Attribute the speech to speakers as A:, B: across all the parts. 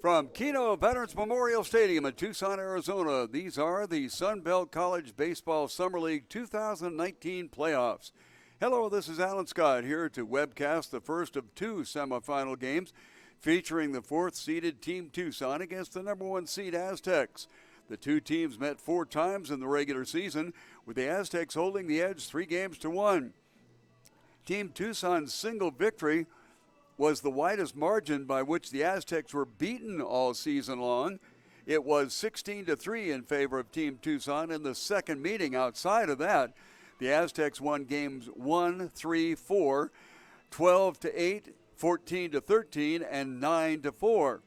A: From Kino Veterans Memorial Stadium in Tucson, Arizona, these are the Sun Belt College Baseball Summer League 2019 playoffs. Hello, this is Alan Scott here to webcast the first of two semifinal games featuring the fourth-seeded Team Tucson against the number one seed Aztecs. The two teams met 4 times in the regular season, with the Aztecs holding the edge 3-1. Team Tucson's single victory was the widest margin by which the Aztecs were beaten all season long. It was 16-3 in favor of Team Tucson in the second meeting. Outside of that, the Aztecs won games 1, 3, 4, 12-8, 14-13, and 9-4.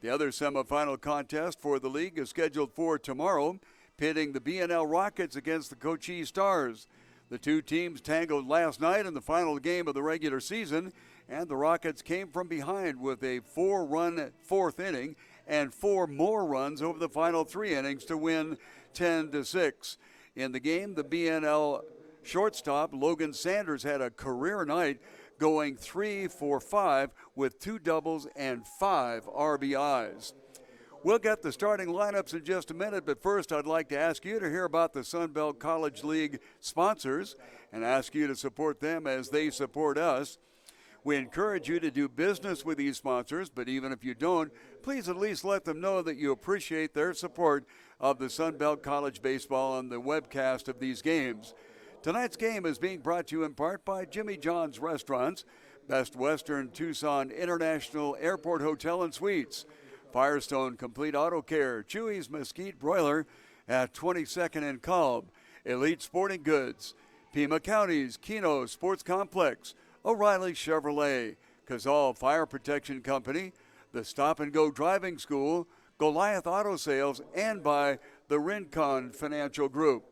A: The other semifinal contest for the league is scheduled for tomorrow, pitting the BNL Rockets against the Cochise Stars. The two teams tangled last night in the final game of the regular season, and the Rockets came from behind with a 4-run fourth inning and 4 more runs over the final 3 innings to win 10-6. In the game, the BNL shortstop Logan Sanders had a career night, going 3 for 5 with 2 doubles and 5 RBIs. We'll get the starting lineups in just a minute, but first I'd like to ask you to hear about the Sun Belt College League sponsors and ask you to support them as they support us. We encourage you to do business with these sponsors, but even if you don't, please at least let them know that you appreciate their support of the Sun Belt College Baseball and the webcast of these games. Tonight's game is being brought to you in part by Jimmy John's Restaurants, Best Western Tucson International Airport Hotel and Suites, Firestone Complete Auto Care, Chewy's Mesquite Broiler at 22nd and Kalb, Elite Sporting Goods, Pima County's Kino Sports Complex, O'Reilly Chevrolet, Cazal Fire Protection Company, the Stop and Go Driving School, Goliath Auto Sales, and by the Rincon Financial Group.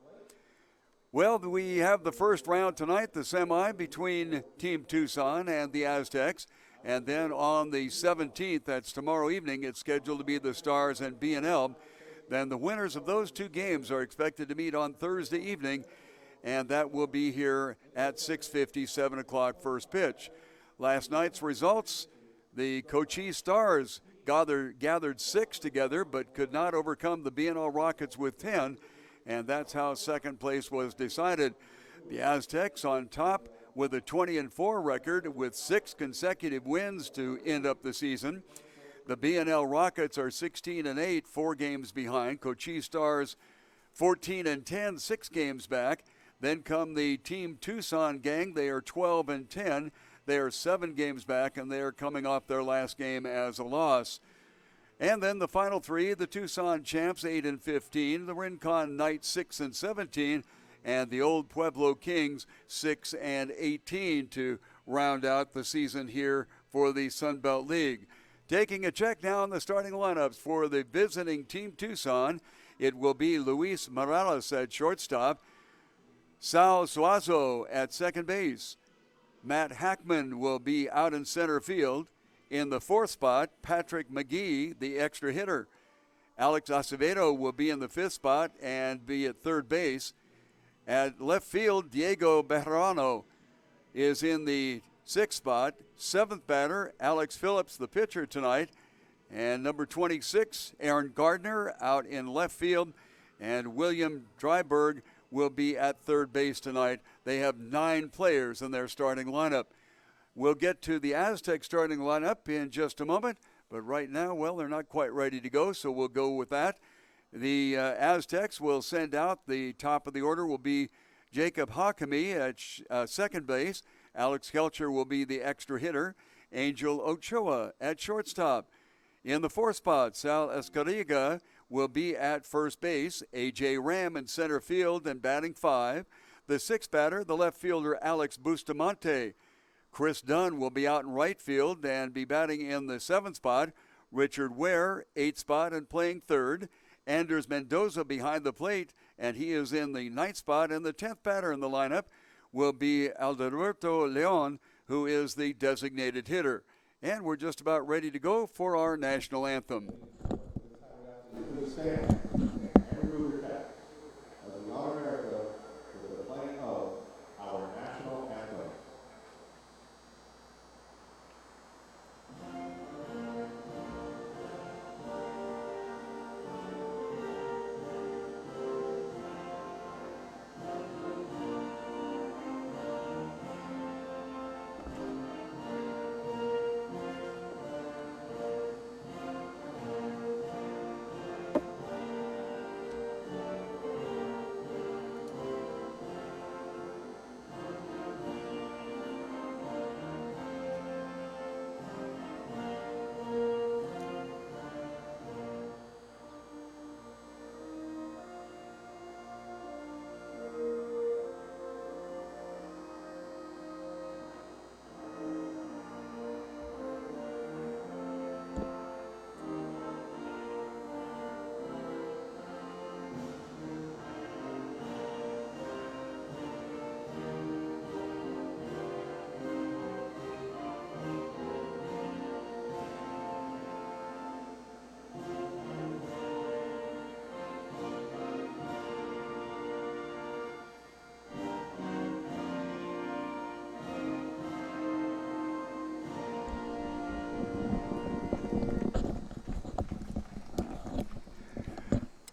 A: Well, we have the first round tonight, the semi between Team Tucson and the Aztecs. And then on the 17th, that's tomorrow evening, it's scheduled to be the Stars and BNL. Then the winners of those two games are expected to meet on Thursday evening, and that will be here at 6:50, 7 o'clock first pitch. Last night's results, the Cochise Stars gathered 6 together but could not overcome the BNL Rockets with 10, and that's how second place was decided. The Aztecs on top with a 20-4 record with 6 consecutive wins to end up the season. The BNL Rockets are 16-8, 4 games behind. Cochise Stars 14-10, 6 games back. Then come the Team Tucson gang. They are 12-10. They are 7 games back, and they are coming off their last game as a loss. And then the final 3, the Tucson Champs 8-15, the Rincon Knights 6-17, and the Old Pueblo Kings 6-18 to round out the season here for the Sun Belt League. Taking a check now on the starting lineups for the visiting Team Tucson, it will be Luis Morales at shortstop, Sal Suazo at second base, Matt Hackman will be out in center field. In the 4th spot, Patrick McGee, the extra hitter. Alex Acevedo will be in the 5th spot and be at third base. At left field, Diego Bejarano is in the 6th spot. 7th batter, Alex Phillips, the pitcher tonight. And number 26, Aaron Gardner out in left field. And William Dryberg will be at third base tonight. They have 9 players in their starting lineup. We'll get to the Aztec starting lineup in just a moment, but right now, well, they're not quite ready to go, so we'll go with that. The Aztecs will send out, the top of the order will be Jacob Hakami at second base. Alex Kelcher will be the extra hitter. Angel Ochoa at shortstop. In the 4th spot, Sal Escariga will be at first base. A.J. Ram in center field and batting 5. The 6th batter, the left fielder Alex Bustamante. Chris Dunn will be out in right field and be batting in the 7th spot. Richard Ware, 8th spot and playing third. Anders Mendoza behind the plate, and he is in the 9th spot. And the 10th batter in the lineup will be Alberto Leon, who is the designated hitter. And we're just about ready to go for our national anthem.
B: Please stand and remove your cap as we honor America with the playing of our national anthem.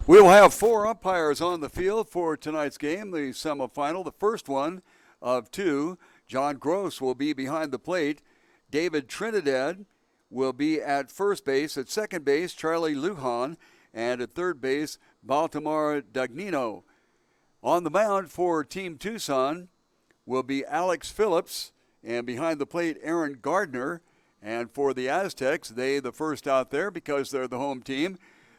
A: We will have 4 umpires on the field for tonight's game, the semifinal, the first one of 2. John Gross will be behind the plate. David Trinidad will be at first base. At second base, Charlie Lujan. And at third base, Baltimore Dagnino. On the mound for Team Tucson will be Alex Phillips. And behind the plate, Aaron Gardner. And for the Aztecs, they the first out there because they're the home team.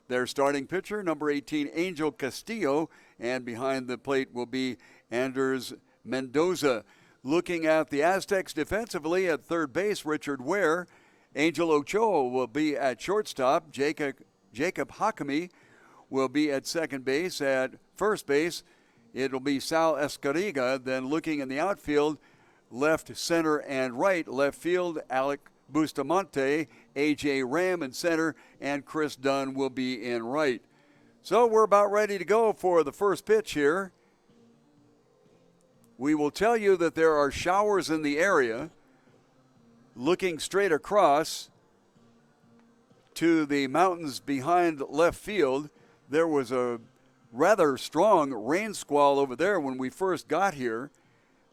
A: Their starting pitcher, number 18, Angel Castillo. And behind the plate will be Anders Mendoza. Looking at the Aztecs defensively at third base, Richard Ware. Angel Ochoa will be at shortstop. Jacob Hakami will be at second base. At first base, it'll be Sal Escariga. Then looking in the outfield, left, center, and right. Left field, Alec Bustamante, A.J. Ram in center, and Chris Dunn will be in right. So we're about ready to go for the first pitch here. We will tell you that there are showers in the area. Looking straight across to the mountains behind left field, there was a rather strong rain squall over there when we first got here,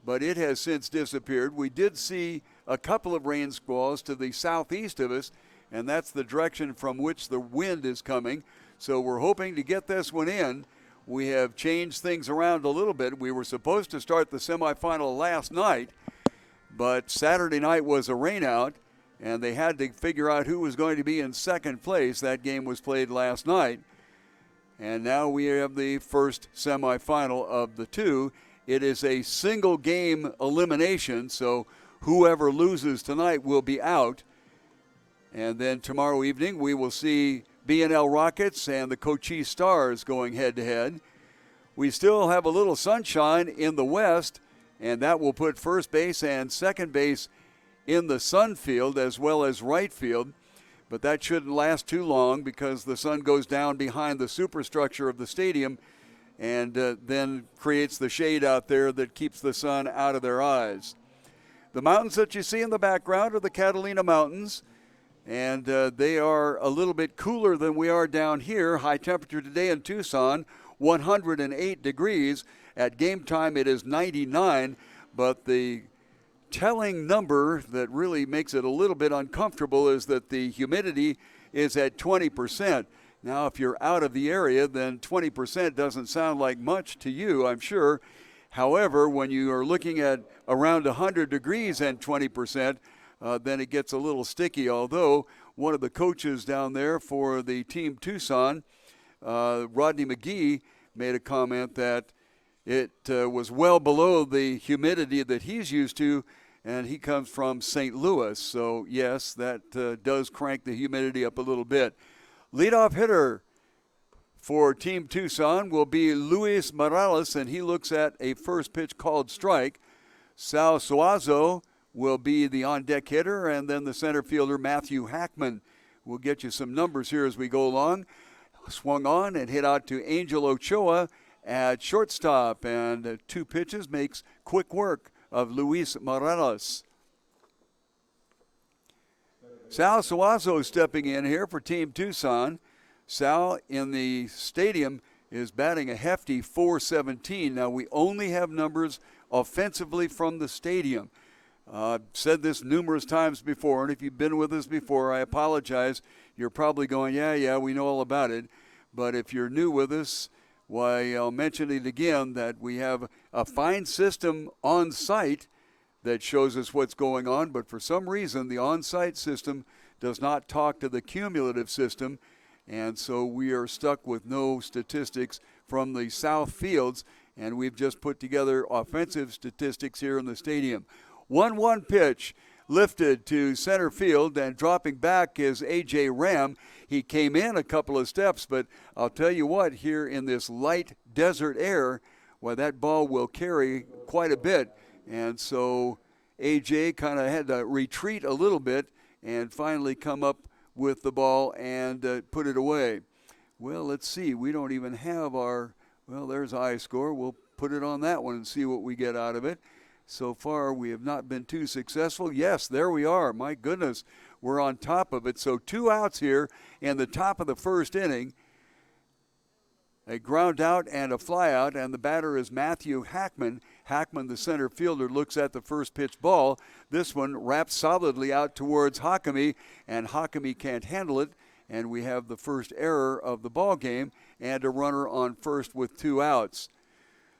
A: but it has since disappeared. We did see a couple of rain squalls to the southeast of us, and that's the direction from which the wind is coming. So we're hoping to get this one in. We have changed things around a little bit. We were supposed to start the semifinal last night, but Saturday night was a rainout, and they had to figure out who was going to be in second place. That game was played last night, and now we have the first semifinal of the 2. It is a single game elimination, so whoever loses tonight will be out. And then tomorrow evening we will see B&L Rockets and the Cochise Stars going head-to-head. We still have a little sunshine in the west, and that will put first base and second base in the sun field as well as right field. But that shouldn't last too long because the sun goes down behind the superstructure of the stadium and then creates the shade out there that keeps the sun out of their eyes. The mountains that you see in the background are the Catalina Mountains, and they are a little bit cooler than we are down here. High temperature today in Tucson, 108 degrees. At game time, it is 99, but the telling number that really makes it a little bit uncomfortable is that the humidity is at 20%. Now, if you're out of the area, then 20% doesn't sound like much to you, I'm sure. However, when you are looking at around 100 degrees and 20%, then it gets a little sticky, although one of the coaches down there for the Team Tucson, Rodney McGee, made a comment that it was well below the humidity that he's used to, and he comes from St. Louis. So, yes, that does crank the humidity up a little bit. Leadoff hitter for Team Tucson will be Luis Morales, and he looks at a first pitch called strike. Sal Suazo will be the on-deck hitter, and then the center fielder, Matthew Hackman. We'll get you some numbers here as we go along. Swung on and hit out to Angel Ochoa at shortstop, and 2 pitches makes quick work of Luis Morales. Sal Suazo stepping in here for Team Tucson. Sal in the stadium is batting a hefty .417. Now, we only have numbers offensively from the stadium. I've said this numerous times before, and if you've been with us before, I apologize. You're probably going, yeah, we know all about it. But if you're new with us, why, I'll mention it again that we have a fine system on site that shows us what's going on, but for some reason the on-site system does not talk to the cumulative system, and so we are stuck with no statistics from the south fields, and we've just put together offensive statistics here in the stadium. 1-1 pitch lifted to center field, and dropping back is A.J. Ram. He came in a couple of steps, but I'll tell you what, here in this light desert air, well, that ball will carry quite a bit. And so A.J. kind of had to retreat a little bit and finally come up with the ball and put it away. Well, let's see. We don't even have there's I-score. We'll put it on that one and see what we get out of it. So far, we have not been too successful. Yes, there we are. My goodness, we're on top of it. So 2 outs here in the top of the first inning. A ground out and a fly out, and the batter is Matthew Hackman. Hackman, the center fielder, looks at the first pitch ball. This one wraps solidly out towards Hakami, and Hakami can't handle it, and we have the first error of the ball game and a runner on first with 2 outs.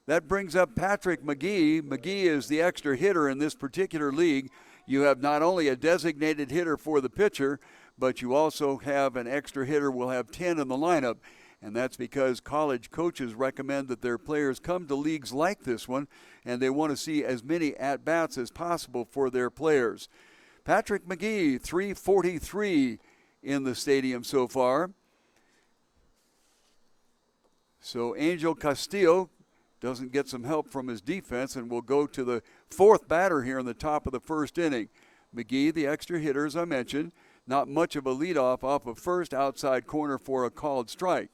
A: That brings up Patrick McGee. McGee is the extra hitter in this particular league. You have not only a designated hitter for the pitcher, but you also have an extra hitter. We'll have 10 in the lineup. And that's because college coaches recommend that their players come to leagues like this one, and they want to see as many at-bats as possible for their players. Patrick McGee, 343 in the stadium so far. So Angel Castillo doesn't get some help from his defense, and will go to the 4th batter here in the top of the first inning. McGee, the extra hitter, as I mentioned, not much of a leadoff off of first, outside corner for a called strike.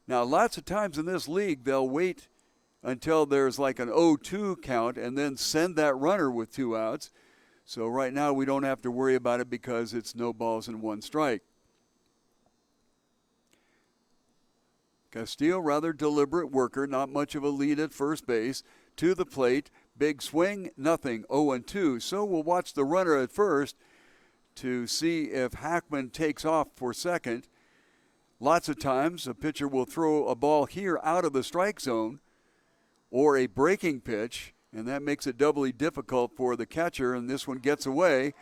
A: Now, lots of times in this league, they'll wait until there's like an 0-2 count and then send that runner with 2 outs. So right now we don't have to worry about it because it's no balls and 1 strike. Castillo, rather deliberate worker, not much of a lead at first base. To the plate, big swing, nothing, 0-2. So we'll watch the runner at first to see if Hackman takes off for second. Lots of times a pitcher will throw a ball here out of the strike zone or a breaking pitch, and that makes it doubly difficult for the catcher, and this one gets away,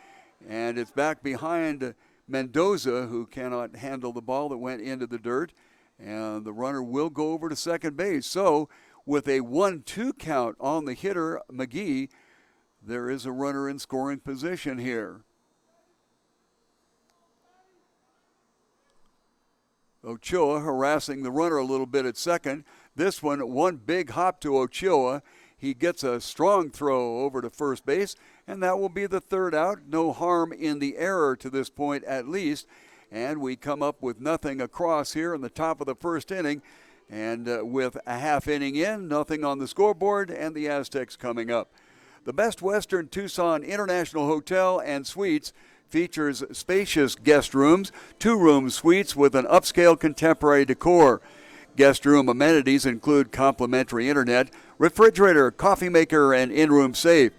A: and it's back behind Mendoza, who cannot handle the ball that went into the dirt, and the runner will go over to second base. So with a 1-2 count on the hitter, McGee, there is a runner in scoring position here. Ochoa harassing the runner a little bit at second. This one big hop to Ochoa. He gets a strong throw over to first base, and that will be the 3rd out. No harm in the error to this point at least. And we come up with nothing across here in the top of the first inning. And with a half inning in, nothing on the scoreboard, and the Aztecs coming up. The Best Western Tucson International Hotel and Suites features spacious guest rooms, 2-room suites with an upscale contemporary decor. Guest room amenities include complimentary internet, refrigerator, coffee maker, and in-room safe.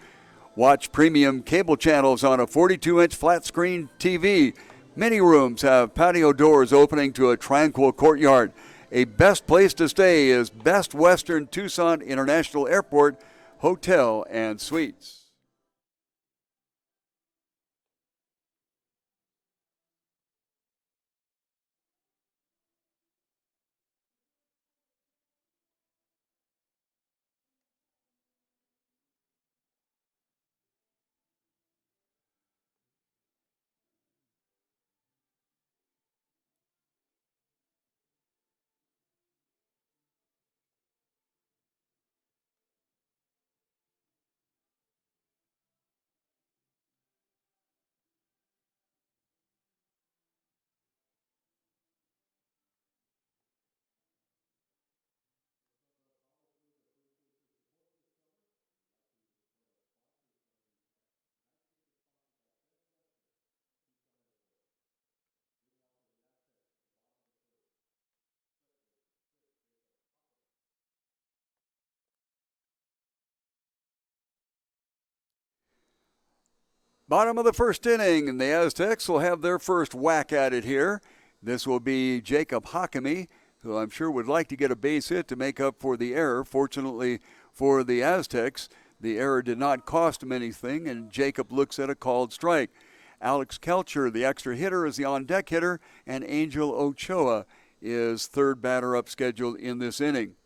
A: Watch premium cable channels on a 42-inch flat-screen TV. Many rooms have patio doors opening to a tranquil courtyard. A best place to stay is Best Western Tucson International Airport Hotel and Suites. Bottom of the first inning, and the Aztecs will have their first whack at it here. This will be Jacob Hakami, who I'm sure would like to get a base hit to make up for the error. Fortunately for the Aztecs, the error did not cost him anything, and Jacob looks at a called strike. Alex Kelcher, the extra hitter, is the on-deck hitter, and Angel Ochoa is 3rd batter up scheduled in this inning.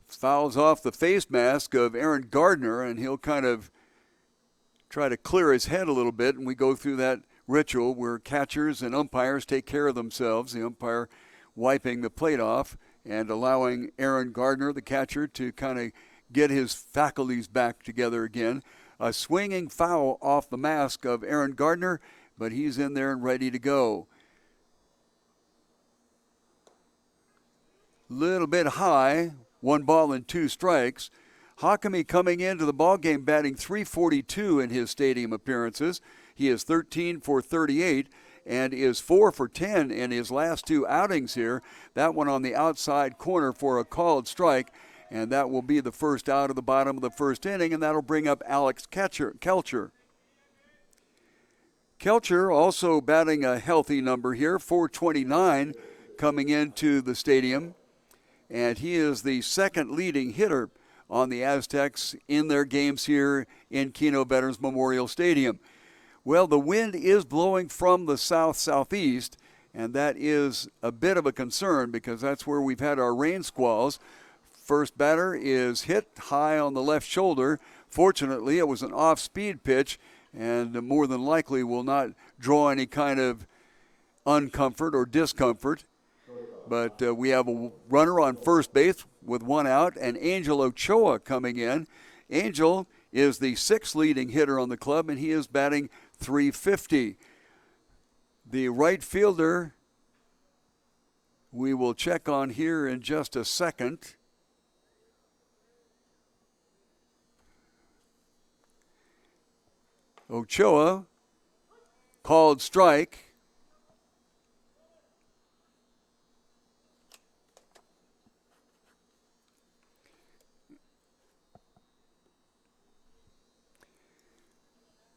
A: Fouls off the face mask of Aaron Gardner, and he'll kind of try to clear his head a little bit, and we go through that ritual where catchers and umpires take care of themselves, the umpire wiping the plate off and allowing Aaron Gardner, the catcher, to kind of get his faculties back together again. A swinging foul off the mask of Aaron Gardner, but he's in there and ready to go. Little bit high. 1 ball and 2 strikes. Hakami coming into the ballgame batting .342 in his stadium appearances. He is 13 for 38 and is 4 for 10 in his last two outings here. That one on the outside corner for a called strike, and that will be the first out of the bottom of the first inning, and that'll bring up Alex Kelcher. Kelcher also batting a healthy number here, 429 coming into the stadium, and he is the second leading hitter on the Aztecs in their games here in Kino Veterans Memorial Stadium. Well, the wind is blowing from the south-southeast, and that is a bit of a concern because that's where we've had our rain squalls. First batter is hit high on the left shoulder. Fortunately, it was an off-speed pitch, and more than likely will not draw any kind of uncomfort or discomfort. But we have a runner on first base with one out, and Angel Ochoa coming in. Angel is the sixth leading hitter on the club, and he is batting .350. The right fielder we will check on here in just a second. Ochoa called strike.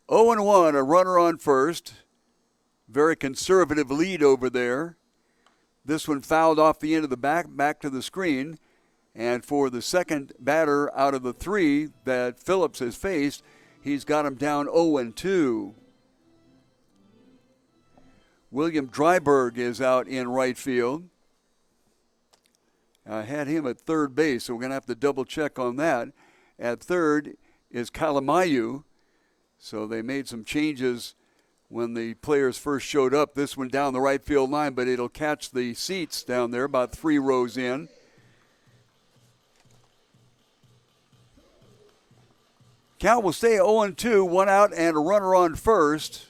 A: Oh and 1, a runner on first. Very conservative lead over there. This one fouled off the end of the back to the screen. And for the second batter out of the three that Phillips has faced, he's got him down 0-2. William Dryberg is out in right field. I had him at third base, so we're going to have to double check on that. At third is Kalamayu. So they made some changes when the players first showed up. This one down the right field line, but it'll catch the seats down there about 3 rows in. Count will stay 0-2, one out and a runner on first.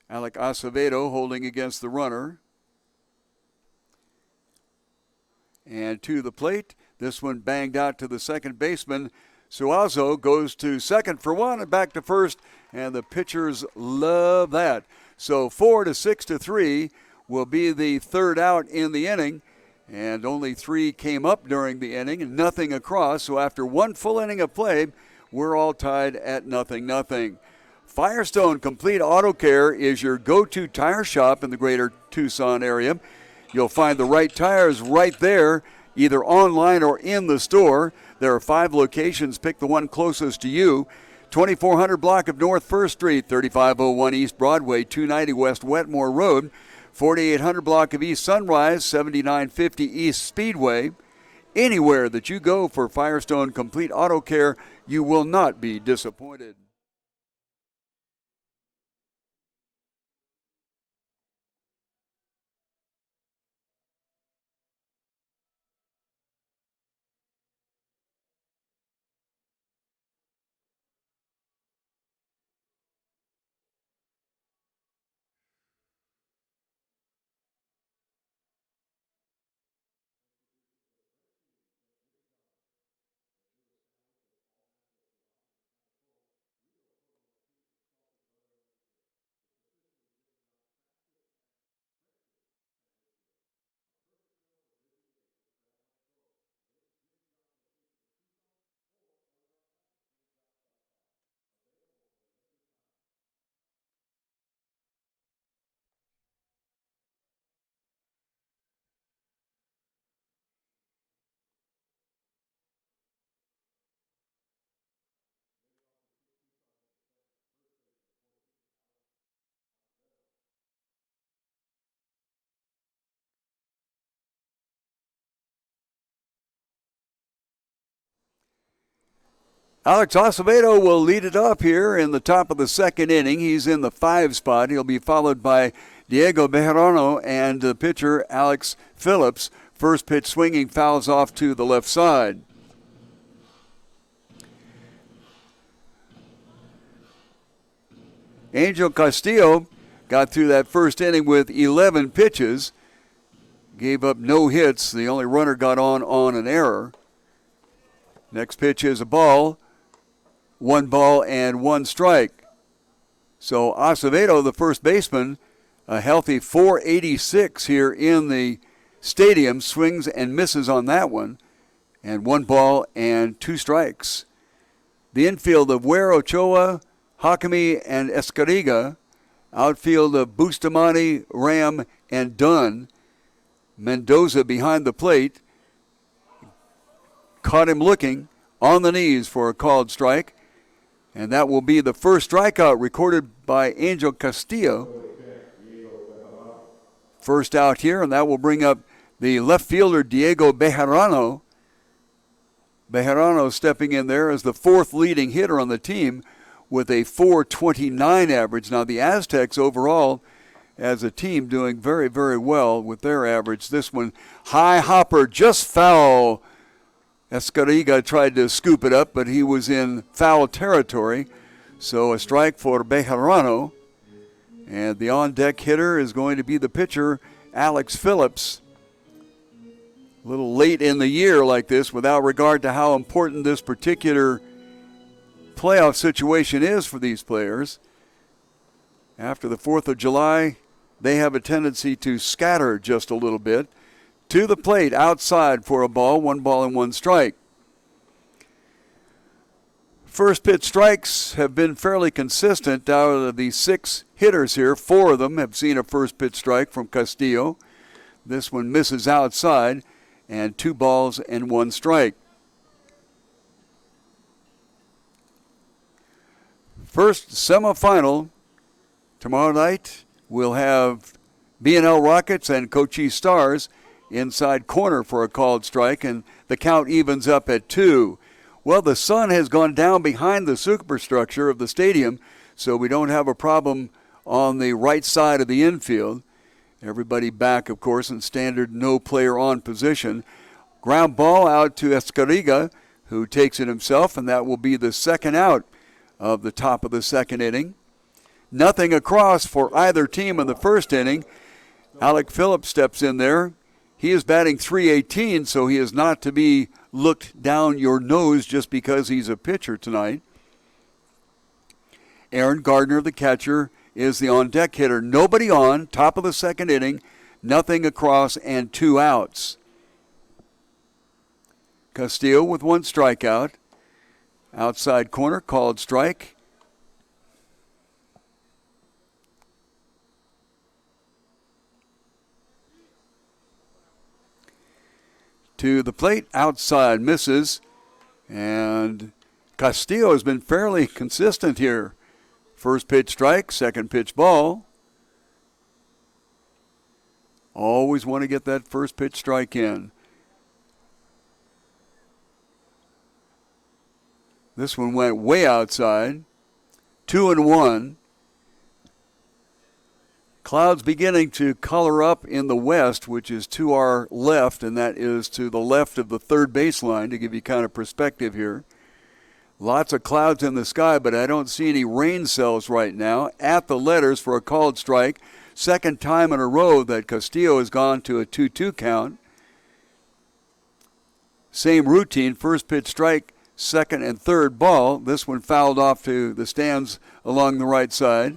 A: Alec Acevedo holding against the runner. And to the plate. This one banged out to the second baseman. Suazo goes to second for one and back to first, and the pitchers love that. So 4-6-3 will be the third out in the inning, and only 3 came up during the inning and nothing across. So after one full inning of play, we're all tied at 0-0. Firestone Complete Auto Care is your go-to tire shop in the greater Tucson area. You'll find the right tires right there, either online or in the store. There are 5 locations. Pick the one closest to you. 2400 block of North 1st Street, 3501 East Broadway, 290 West Wetmore Road, 4800 block of East Sunrise, 7950 East Speedway. Anywhere that you go for Firestone Complete Auto Care, you will not be disappointed. Alex Acevedo will lead it up here in the top of the second inning. He's in the 5 spot. He'll be followed by Diego Bejarano and the pitcher Alex Phillips. First pitch swinging, fouls off to the left side. Angel Castillo got through that first inning with 11 pitches. Gave up no hits. The only runner got on an error. Next pitch is a ball. 1 ball and 1 strike. So Acevedo, the first baseman, a healthy 486 here in the stadium, swings and misses on that one. And 1 ball and 2 strikes. The infield of Ware, Ochoa, Hakimi, and Escariga. Outfield of Bustamante, Ram, and Dunn. Mendoza behind the plate. Caught him looking on the knees for a called strike. And that will be the first strikeout recorded by Angel Castillo. First out here, and that will bring up the left fielder Diego Bejarano. Bejarano stepping in there as the 4th leading hitter on the team with a .429 average. Now the Aztecs overall as a team doing very, very well with their average. This one, high hopper, just foul. Escariga tried to scoop it up, but he was in foul territory. So a strike for Bejarano. And the on-deck hitter is going to be the pitcher, Alex Phillips. A little late in the year like this, without regard to how important this particular playoff situation is for these players. After the 4th of July, they have a tendency to scatter just a little bit. To the plate, outside for a ball, 1 ball and 1 strike. First pitch strikes have been fairly consistent. Out of the 6 hitters here, 4 of them have seen a first pitch strike from Castillo. This one misses outside, and 2 balls and 1 strike. First semifinal tomorrow night. We'll have B&L Rockets and Cochise Stars inside corner for a called strike, and the count evens up at 2. Well, the sun has gone down behind the superstructure of the stadium, so we don't have a problem on the right side of the infield. Everybody back, of course, in standard no player on position. Ground ball out to Escariga, who takes it himself, and that will be the second out of the top of the second inning. Nothing across for either team in the first inning. Alec Phillips steps in there. He is batting .318, so he is not to be looked down your nose just because he's a pitcher tonight. Aaron Gardner, the catcher, is the on-deck hitter. Nobody on, top of the second inning, nothing across, and 2 outs. Castillo with 1 strikeout. Outside corner, called strike. To the plate, outside, misses. And Castillo has been fairly consistent here. First pitch strike, second pitch ball. Always want to get that first pitch strike in. This one went way outside. 2-1. Clouds beginning to color up in the west, which is to our left, and that is to the left of the third baseline, to give you kind of perspective here. Lots of clouds in the sky, but I don't see any rain cells right now. At the letters for a called strike. Second time in a row that Castillo has gone to a 2-2 count. Same routine, first pitch strike, second and third ball. This one fouled off to the stands along the right side.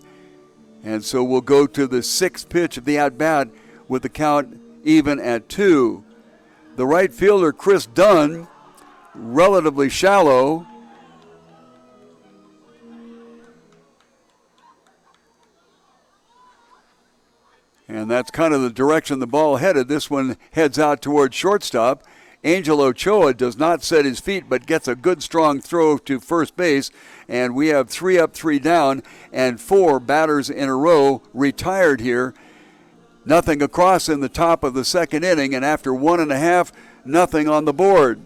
A: And so we'll go to the 6th pitch of the at-bat with the count even at 2. The right fielder, Chris Dunn, relatively shallow. And that's kind of the direction the ball headed. This one heads out towards shortstop. Angel Ochoa does not set his feet, but gets a good strong throw to first base. And we have 3 up, 3 down, and 4 batters in a row retired here. Nothing across in the top of the second inning, and after 1.5, nothing on the board.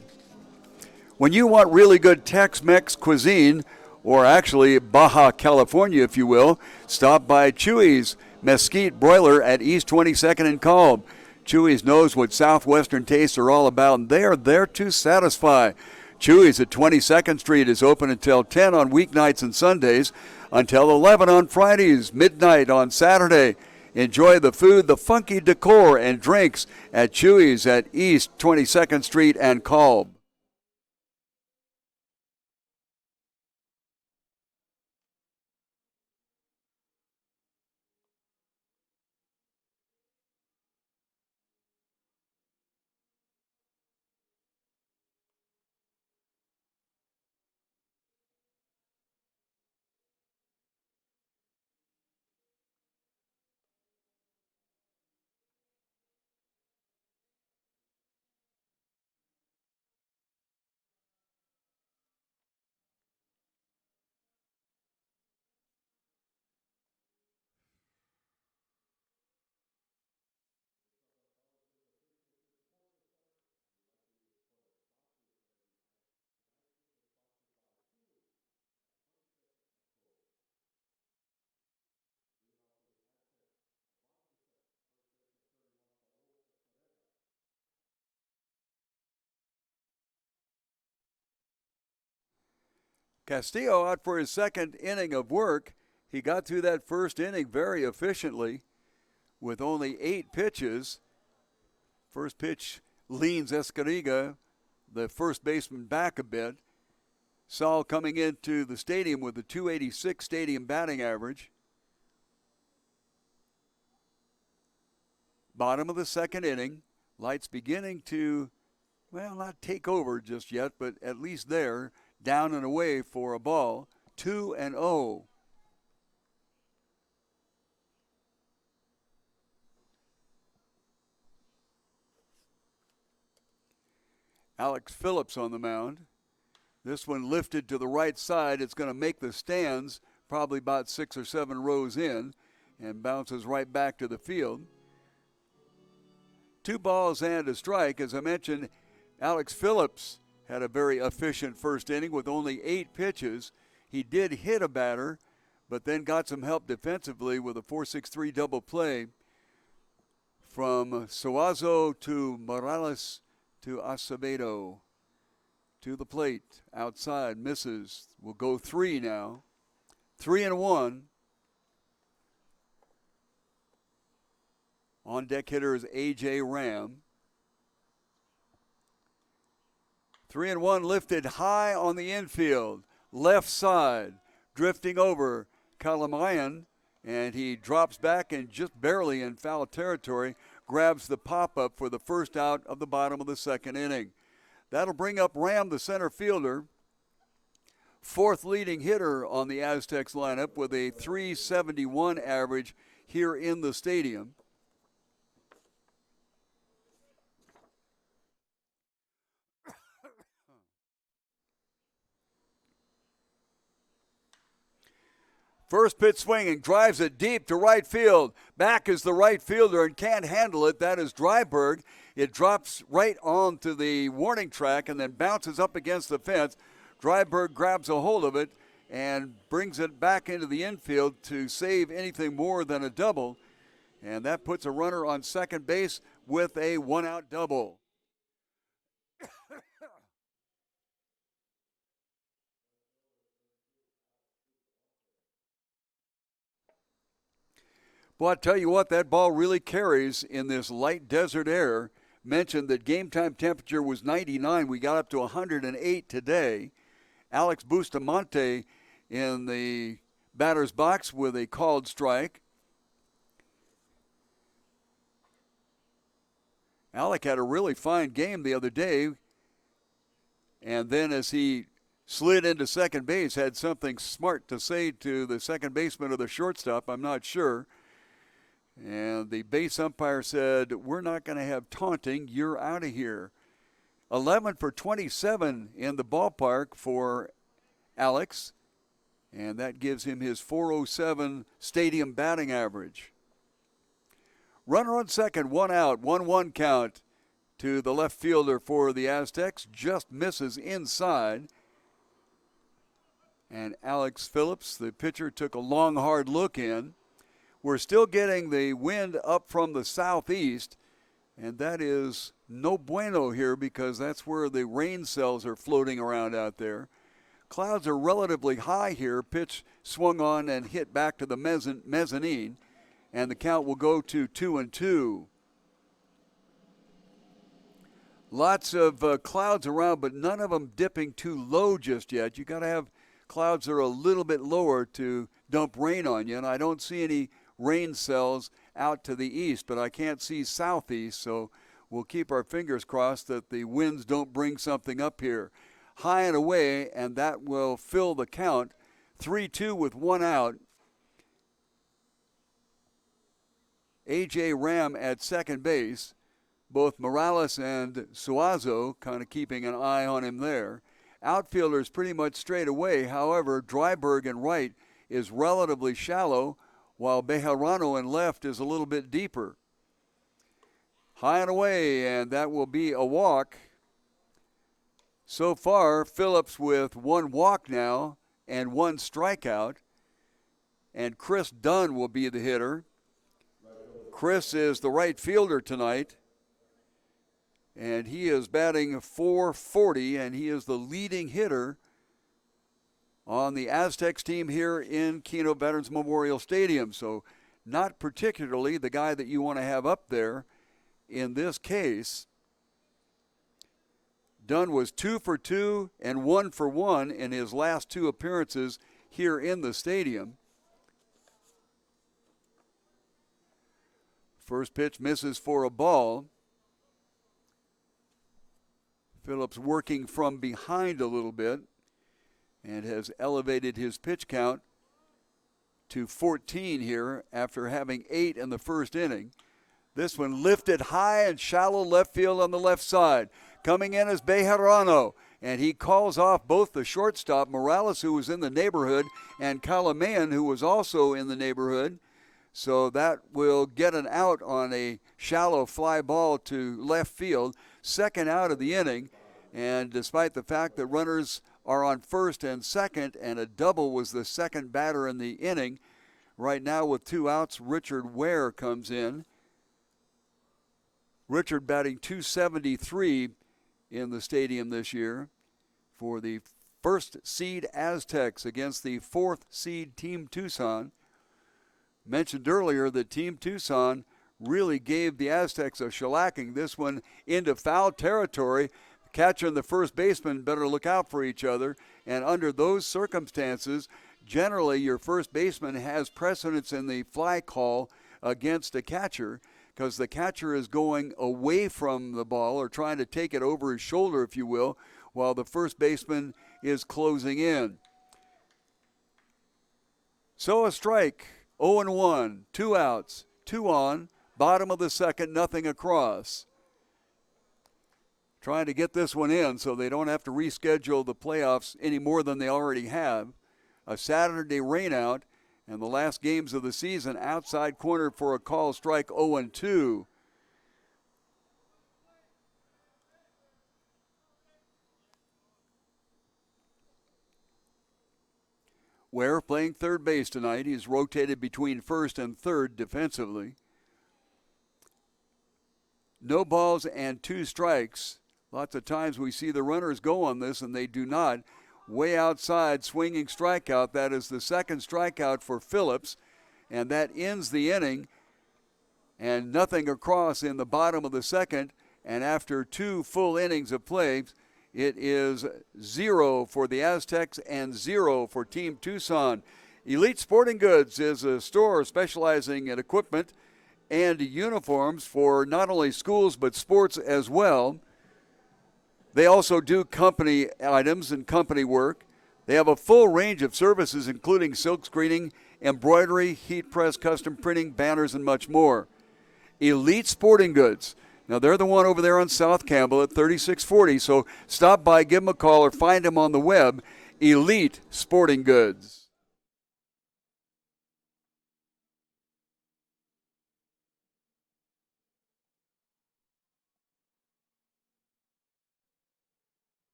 A: When you want really good Tex-Mex cuisine, or actually Baja California, if you will, stop by Chewy's Mesquite Broiler at East 22nd and Kalb. Chewy's knows what Southwestern tastes are all about, and they are there to satisfy. Chewy's at 22nd Street is open until 10 on weeknights and Sundays, until 11 on Fridays, midnight on Saturday. Enjoy the food, the funky decor, and drinks at Chewy's at East 22nd Street and Kalb. Castillo out for his second inning of work. He got through that first inning very efficiently with only 8 pitches. First pitch leans Escariga, the first baseman, back a bit. Saul coming into the stadium with a .286 stadium batting average. Bottom of the second inning. Lights beginning to, well, not take over just yet, but at least there, down and away for a ball. 2-0. Alex Phillips on the mound. This one lifted to the right side. It's going to make the stands probably about 6 or 7 rows in and bounces right back to the field. 2 balls and a strike. As I mentioned, Alex Phillips had a very efficient first inning with only 8 pitches. He did hit a batter, but then got some help defensively with a 4-6-3 double play from Suazo to Morales to Acevedo. To the plate, outside, misses. Will go 3 now. 3-1. On deck hitter is A.J. Ram. 3-1 lifted high on the infield. Left side, drifting over Kalamayan, and he drops back and just barely in foul territory, grabs the pop-up for the first out of the bottom of the second inning. That'll bring up Ram, the center fielder, 4th leading hitter on the Aztecs lineup with a .371 average here in the stadium. First pitch swinging, drives it deep to right field. Back is the right fielder and can't handle it. That is Dryberg. It drops right onto the warning track and then bounces up against the fence. Dryberg grabs a hold of it and brings it back into the infield to save anything more than a double. And that puts a runner on second base with a 1-out double. Well, I tell you what, that ball really carries in this light desert air. Mentioned that game time temperature was 99. We got up to 108 today. Alex Bustamante in the batter's box with a called strike. Alec had a really fine game the other day. And then as he slid into second base, had something smart to say to the second baseman or the shortstop, I'm not sure. And the base umpire said, we're not going to have taunting. You're out of here. 11 for 27 in the ballpark for Alex. And that gives him his .407 stadium batting average. Runner on second, 1 out, 1-1 count to the left fielder for the Aztecs. Just misses inside. And Alex Phillips, the pitcher, took a long, hard look in. We're still getting the wind up from the southeast, and that is no bueno here because that's where the rain cells are floating around out there. Clouds are relatively high here. Pitch swung on and hit back to the mezzanine, and the count will go to 2-2. Lots of clouds around, but none of them dipping too low just yet. You got to have clouds that are a little bit lower to dump rain on you, and I don't see any rain cells out to the east, but I can't see southeast, so we'll keep our fingers crossed that the winds don't bring something up here. High and away, and that will fill the count. 3-2 with 1 out. A.J. Ram at second base. Both Morales and Suazo kind of keeping an eye on him there. Outfielders pretty much straight away. However, Dryberg in right is relatively shallow, while Bejarano in left is a little bit deeper. High and away, and that will be a walk. So far, Phillips with 1 walk now and 1 strikeout. And Chris Dunn will be the hitter. Chris is the right fielder tonight. And he is batting .440, and he is the leading hitter on the Aztecs team here in Kino Veterans Memorial Stadium. So not particularly the guy that you want to have up there in this case. Dunn was 2 for 2 and 1 for 1 in his last 2 appearances here in the stadium. First pitch misses for a ball. Phillips working from behind a little bit and has elevated his pitch count to 14 here after having 8 in the first inning. This one lifted high and shallow left field on the left side. Coming in is Bejarano, and he calls off both the shortstop, Morales, who was in the neighborhood, and Calamayan, who was also in the neighborhood. So that will get an out on a shallow fly ball to left field. Second out of the inning, and despite the fact that runners are on first and second, and a double was the second batter in the inning, right now with 2 outs, Richard Ware comes in. Richard batting .273 in the stadium this year for the first seed Aztecs against the 4th seed Team Tucson. Mentioned earlier that Team Tucson really gave the Aztecs a shellacking. This one into foul territory. The catcher and the first baseman better look out for each other. And under those circumstances, generally your first baseman has precedence in the fly call against a catcher, because the catcher is going away from the ball or trying to take it over his shoulder, if you will, while the first baseman is closing in. So a strike, 0-1, 2 outs, 2 on, bottom of the second, nothing across. Trying to get this one in so they don't have to reschedule the playoffs any more than they already have. A Saturday rainout. And the last games of the season, outside corner for a call strike, 0-2. Ware playing third base tonight. He's rotated between first and third defensively. No balls and 2 strikes. Lots of times we see the runners go on this, and they do not. Way outside, swinging strikeout. That is the second strikeout for Phillips, and that ends the inning. And nothing across in the bottom of the second, and after 2 full innings of play, it is 0 for the Aztecs and 0 for Team Tucson. Elite Sporting Goods is a store specializing in equipment and uniforms for not only schools but sports as well. They also do company items and company work. They have a full range of services, including silk screening, embroidery, heat press, custom printing, banners, and much more. Elite Sporting Goods. Now, they're the one over there on South Campbell at 3640, so stop by, give them a call, or find them on the web. Elite Sporting Goods.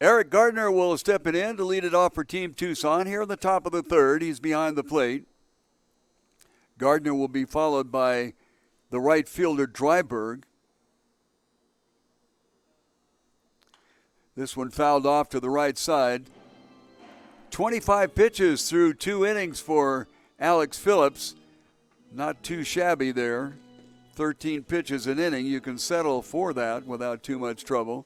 A: Eric Gardner will step it in to lead it off for Team Tucson. Here in the top of the third, he's behind the plate. Gardner will be followed by the right fielder, Dryberg. This one fouled off to the right side. 25 pitches through 2 innings for Alex Phillips. Not too shabby there. 13 pitches an inning. You can settle for that without too much trouble.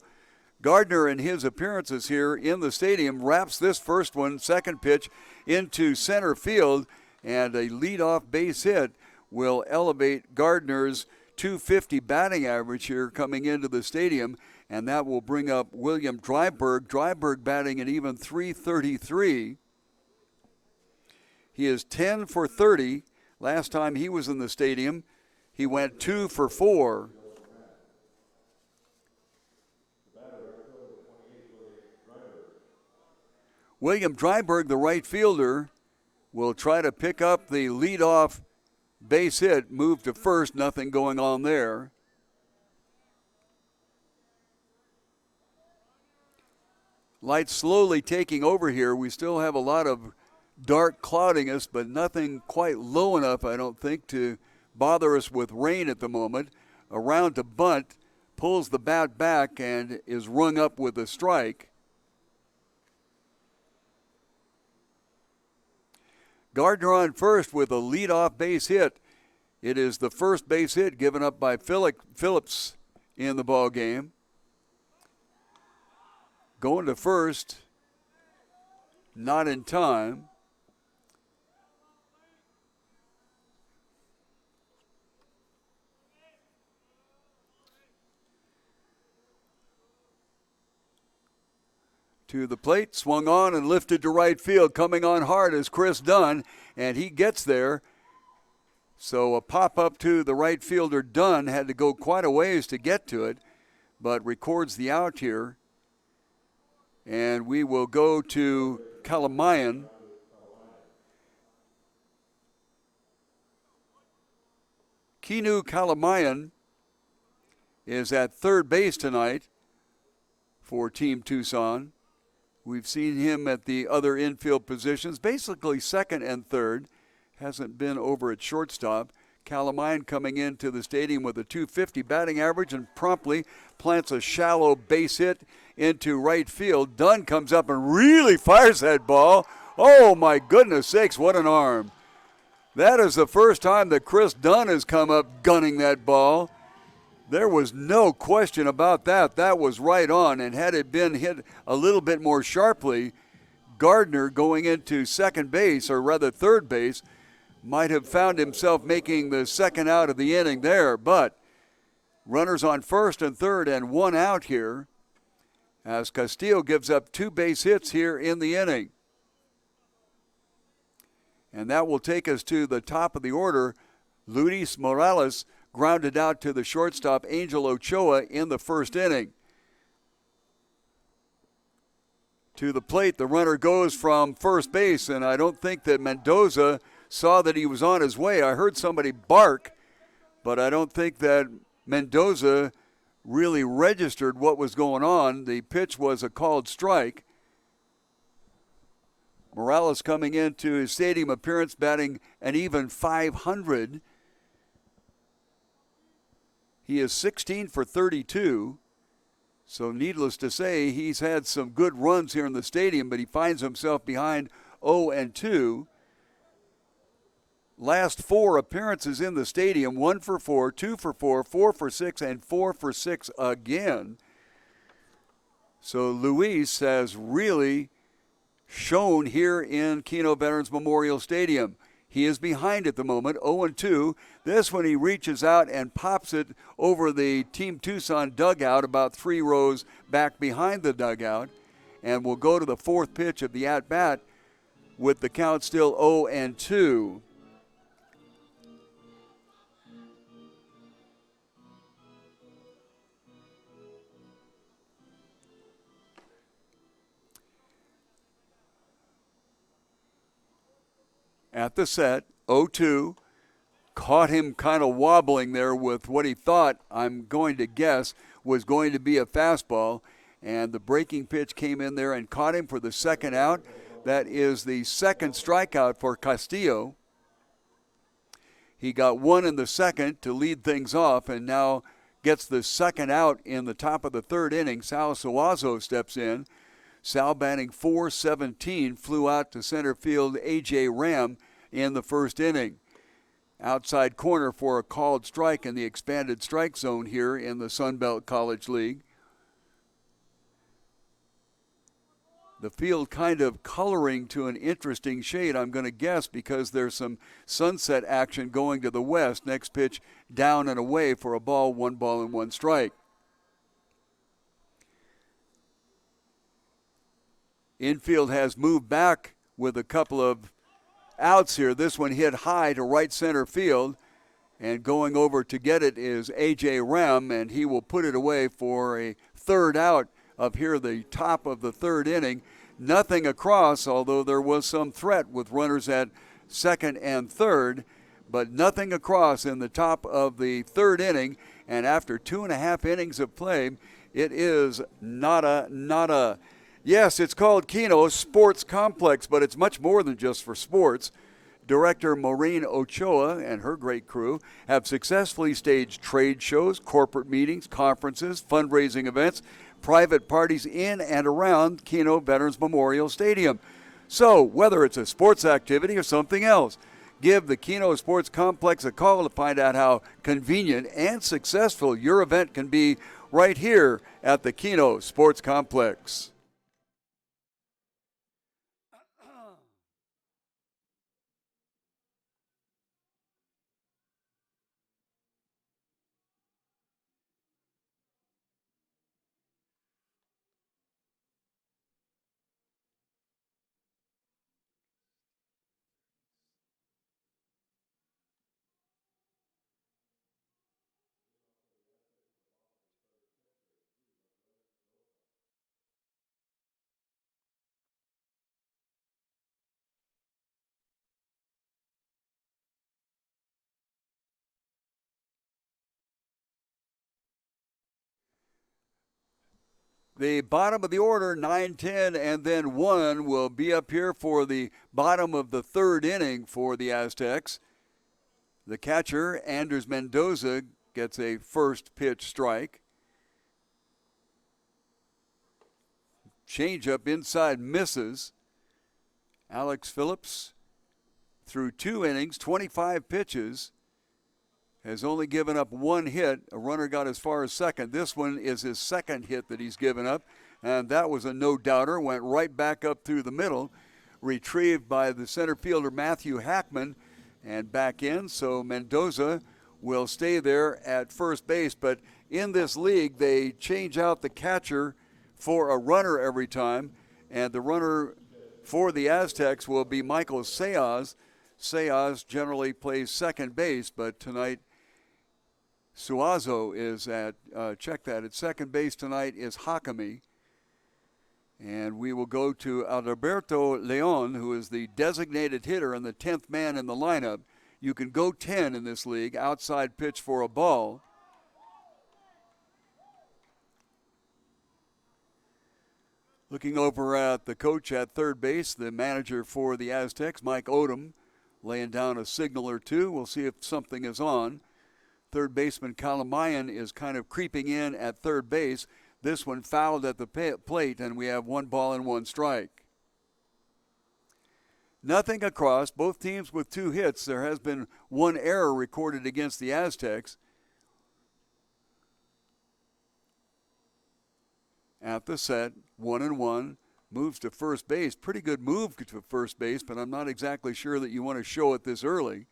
A: Gardner, in his appearances here in the stadium, wraps this first one, second pitch, into center field, and a leadoff base hit will elevate Gardner's .250 batting average here coming into the stadium, and that will bring up William Dryberg. Dryberg batting an even .333. He is 10 for 30. Last time he was in the stadium, he went 2 for 4. William Dryberg, the right fielder, will try to pick up the leadoff base hit, move to first, nothing going on there. Light slowly taking over here. We still have a lot of dark clouding us, but nothing quite low enough, I don't think, to bother us with rain at the moment. Around to bunt, pulls the bat back and is rung up with a strike. Gardner on first with a leadoff base hit. It is the first base hit given up by Phillips in the ball game. Going to first, not in time. To the plate, swung on and lifted to right field. Coming on hard is Chris Dunn, and he gets there. So a pop-up to the right fielder, Dunn, had to go quite a ways to get to it, but records the out here. And we will go to Kalamayan. Kino Kalamayan is at third base tonight for Team Tucson. We've seen him at the other infield positions, basically second and third. Hasn't been over at shortstop. Kalamayan coming into the stadium with a .250 batting average and promptly plants a shallow base hit into right field. Dunn comes up and really fires that ball. Oh, my goodness sakes, what an arm. That is the first time that Chris Dunn has come up gunning that ball. There was no question about that. That was right on, and had it been hit a little bit more sharply, Gardner going into second base, or rather third base, might have found himself making the second out of the inning there. But runners on first and third and one out here as Castillo gives up 2 base hits here in the inning. And that will take us to the top of the order. Luis Morales grounded out to the shortstop Angel Ochoa in the first inning. To the plate, the runner goes from first base, and I don't think that Mendoza saw that he was on his way. I heard somebody bark, but I don't think that Mendoza really registered what was going on. The pitch was a called strike. Morales coming into his stadium appearance batting an even .500. He is 16 for 32. So needless to say, he's had some good runs here in the stadium, but he finds himself behind 0-2. Last 4 appearances in the stadium, 1 for 4, 2 for 4, 4 for 6, and 4 for 6 again. So Luis has really shown here in Kino Veterans Memorial Stadium. He is behind at the moment, 0-2. This one he reaches out and pops it over the Team Tucson dugout about 3 rows back behind the dugout. And we'll go to the 4th pitch of the at-bat with the count still 0-2. At the set, 0-2, caught him kind of wobbling there with what he thought, I'm going to guess, was going to be a fastball. And the breaking pitch came in there and caught him for the second out. That is the second strikeout for Castillo. He got 1 in the second to lead things off and now gets the second out in the top of the 3rd inning. Sal Suazo steps in. Sal batting .417, flew out to center field A.J. Ram in the first inning. Outside corner for a called strike in the expanded strike zone here in the Sun Belt College League. The field kind of coloring to an interesting shade, I'm going to guess, because there's some sunset action going to the west. Next pitch down and away for a ball, 1 ball and 1 strike. Infield has moved back with a couple of outs here. This one hit high to right center field. And going over to get it is A.J. Rem, and he will put it away for a third out of here, the top of the third inning. Nothing across, although there was some threat with runners at second and third, but nothing across in the top of the third inning. And after 2.5 innings of play, it is nada, nada. Yes, it's called Kino Sports Complex, but it's much more than just for sports. Director Maureen Ochoa and her great crew have successfully staged trade shows, corporate meetings, conferences, fundraising events, private parties in and around Kino Veterans Memorial Stadium. So, whether it's a sports activity or something else, give the Kino Sports Complex a call to find out how convenient and successful your event can be right here at the Kino Sports Complex. The bottom of the order, 9, 10, and then 1 will be up here for the bottom of the third inning for the Aztecs. The catcher, Anders Mendoza, gets a first pitch strike. Changeup inside misses. Alex Phillips, through 2 innings, 25 pitches, has only given up 1 hit. A runner got as far as second. This one is his second hit that he's given up, and that was a no-doubter. Went right back up through the middle, retrieved by the center fielder Matthew Hackman, and back in. So Mendoza will stay there at first base. But in this league, they change out the catcher for a runner every time, and the runner for the Aztecs will be Michael Seaz. Seaz generally plays second base, but tonight Suazo is at, at second base tonight is Hakami. And we will go to Alberto Leon, who is the designated hitter and the 10th man in the lineup. You can go 10 in this league, outside pitch for a ball. Looking over at the coach at third base, the manager for the Aztecs, Mike Odom, laying down a signal or two. We'll see if something is on. Third baseman Kalamayan is kind of creeping in at third base. This one fouled at the plate, and we have 1 ball and 1 strike. Nothing across, both teams with 2 hits. There has been 1 error recorded against the Aztecs. At the set, 1-1, moves to first base. Pretty good move to first base, but I'm not exactly sure that you want to show it this early.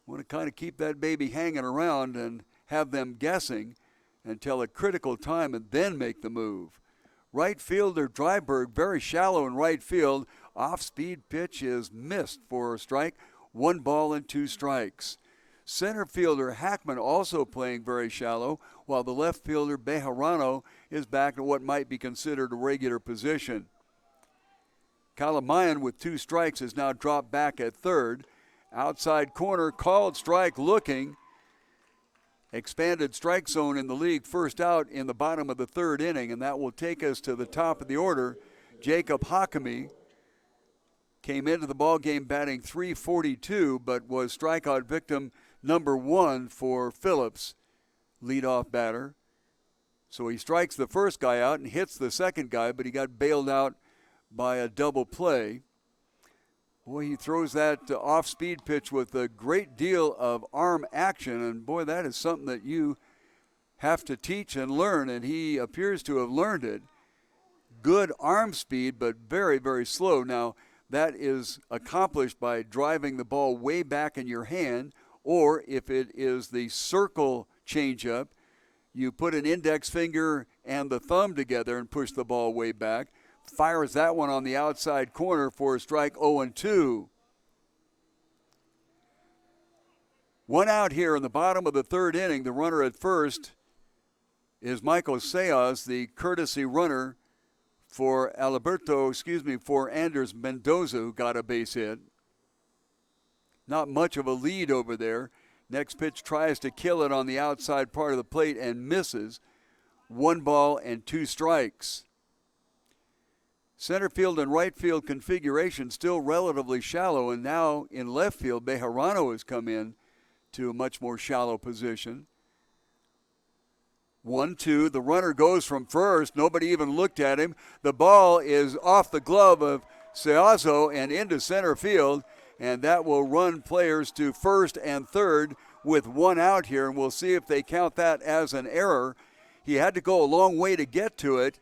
A: Want to kind of keep that baby hanging around and have them guessing until a critical time and then make the move. Right fielder Dryberg, very shallow in right field. Off-speed pitch is missed for a strike. 1 ball and 2 strikes. Center fielder Hackman also playing very shallow, while the left fielder Bejarano is back to what might be considered a regular position. Kalamayan with 2 strikes is now dropped back at third. Outside corner, called strike looking. Expanded strike zone in the league, first out in the bottom of the third inning, and that will take us to the top of the order. Jacob Hakami came into the ballgame batting .342, but was strikeout victim number 1 for Phillips, leadoff batter. So he strikes the first guy out and hits the second guy, but he got bailed out by a double play. Boy, he throws that off-speed pitch with a great deal of arm action, and boy, that is something that you have to teach and learn, and he appears to have learned it. Good arm speed, but very, very slow. Now, that is accomplished by driving the ball way back in your hand, or if it is the circle changeup, you put an index finger and the thumb together and push the ball way back. fires that one on the outside corner for a strike 0-2. One out here in the bottom of the third inning. The runner at first is Michael Seas, the courtesy runner for for Anders Mendoza, who got a base hit. Not much of a lead over there. Next pitch tries to kill it on the outside part of the plate and misses. 1 ball and 2 strikes. Center field and right field configuration still relatively shallow, and now in left field, Bejarano has come in to a much more shallow position. 1-2. The runner goes from first. Nobody even looked at him. The ball is off the glove of Seazo and into center field, and that will run players to first and third with 1 out here, and we'll see if they count that as an error. He had to go a long way to get to it,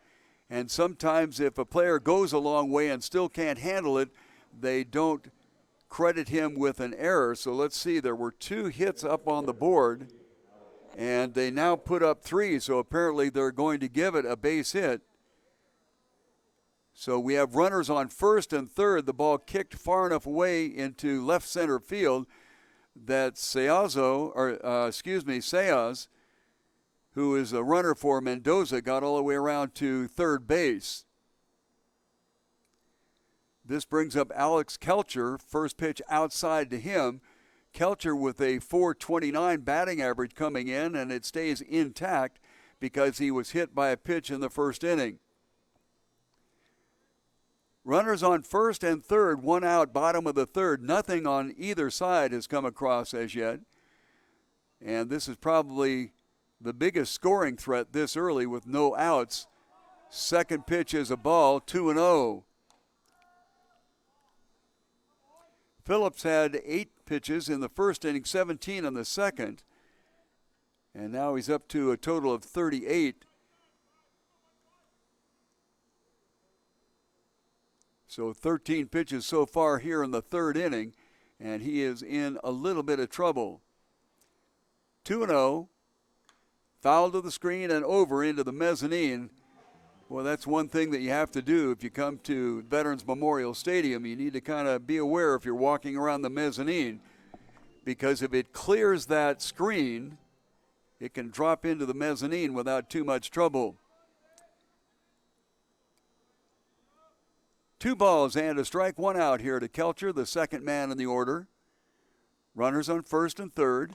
A: and sometimes if a player goes a long way and still can't handle it, they don't credit him with an error. So let's see, there were 2 hits up on the board, and they now put up 3, so apparently they're going to give it a base hit. So we have runners on first and third. The ball kicked far enough away into left center field that Seaz, who is a runner for Mendoza, got all the way around to third base. This brings up Alex Kelcher, first pitch outside to him. Kelcher with a .429 batting average coming in, and it stays intact because he was hit by a pitch in the first inning. Runners on first and third, 1 out, bottom of the third. Nothing on either side has come across as yet. And this is probably the biggest scoring threat this early with no outs. Second pitch is a ball, 2-0. Phillips had 8 pitches in the first inning, 17 in the second. And now he's up to a total of 38. So 13 pitches so far here in the third inning, and he is in a little bit of trouble. 2-0, foul to the screen and over into the mezzanine. Well, that's one thing that you have to do if you come to Veterans Memorial Stadium. You need to kind of be aware if you're walking around the mezzanine, because if it clears that screen, it can drop into the mezzanine without too much trouble. 2 balls and a strike, 1 out here to Kelcher, the second man in the order. Runners on first and third.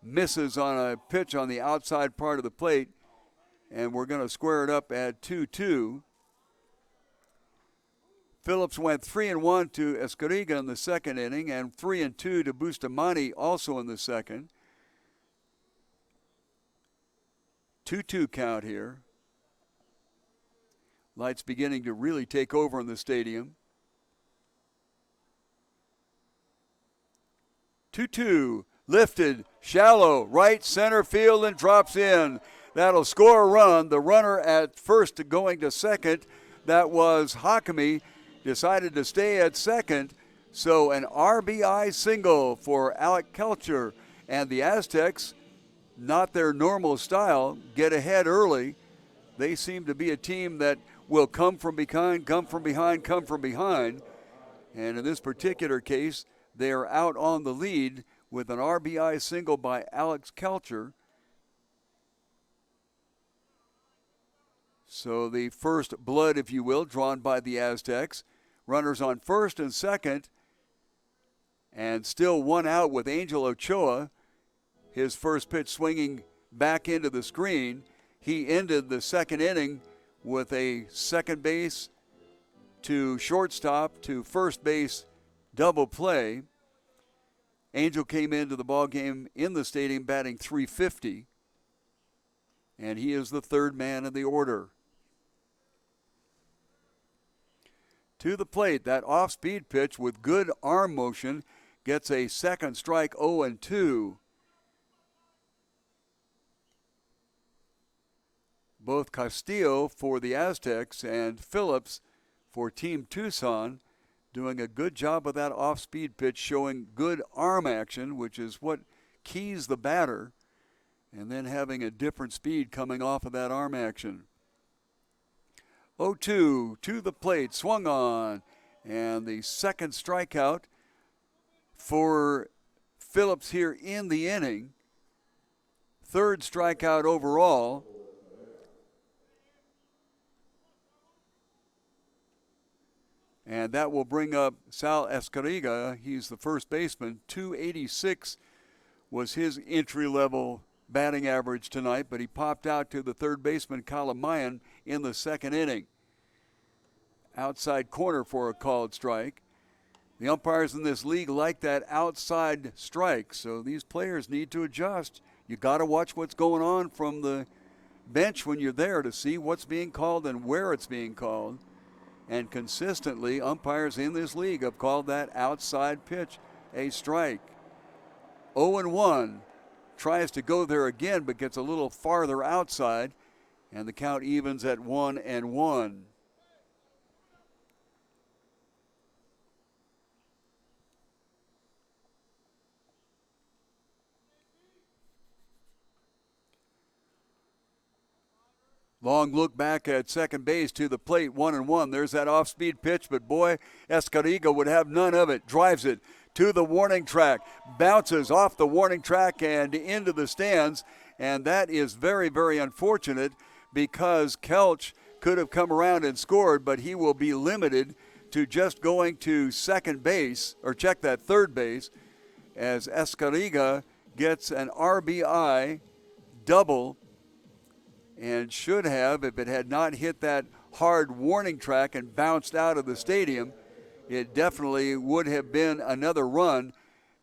A: Misses on a pitch on the outside part of the plate, and we're going to square it up at 2-2. Phillips went 3-1 to Escariga in the second inning, and 3-2 to Bustamante also in the second. 2-2 count here. Lights beginning to really take over in the stadium. 2-2, lifted, shallow, right center field and drops in. That'll score a run. The runner at first going to second, that was Hakami, decided to stay at second. So an RBI single for Alec Kelcher, and the Aztecs, not their normal style, get ahead early. They seem to be a team that will come from behind. And in this particular case, they are out on the lead with an RBI single by Alex Kelcher. So the first blood, if you will, drawn by the Aztecs. Runners on first and second, and still 1 out with Angel Ochoa. His first pitch swinging back into the screen. He ended the second inning with a second base to shortstop to first base double play. Angel came into the ball game in the stadium batting .350, and he is the third man in the order. To the plate, that off-speed pitch with good arm motion gets a second strike, 0-2. Both Castillo for the Aztecs and Phillips for Team Tucson doing a good job of that off-speed pitch, showing good arm action, which is what keys the batter, and then having a different speed coming off of that arm action. 0-2 to the plate, swung on, and the second strikeout for Phillips here in the inning. Third strikeout overall. And that will bring up Sal Escariga. He's the first baseman. 286 was his entry-level batting average tonight, but he popped out to the third baseman, Kalamayan, in the second inning. Outside corner for a called strike. The umpires in this league like that outside strike, so these players need to adjust. You got to watch what's going on from the bench when you're there to see what's being called and where it's being called. And consistently, umpires in this league have called that outside pitch a strike. 0-1, tries to go there again, but gets a little farther outside, and the count evens at 1-1. Long look back at second base to the plate, 1-1. There's that off-speed pitch, but boy, Escariga would have none of it. Drives it to the warning track, bounces off the warning track and into the stands, and that is very, very unfortunate because Kelch could have come around and scored, but he will be limited to just going to second base, or check that third base, as Escariga gets an RBI double, and should have, if it had not hit that hard warning track and bounced out of the stadium, it definitely would have been another run,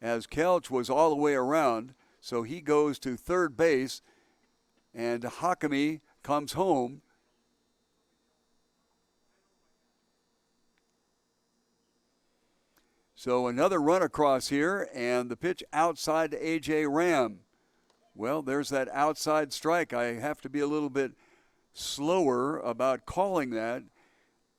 A: as Kelch was all the way around. So he goes to third base, and Hakami comes home. So another run across here, and the pitch outside to A.J. Ram. Well, there's that outside strike. I have to be a little bit slower about calling that.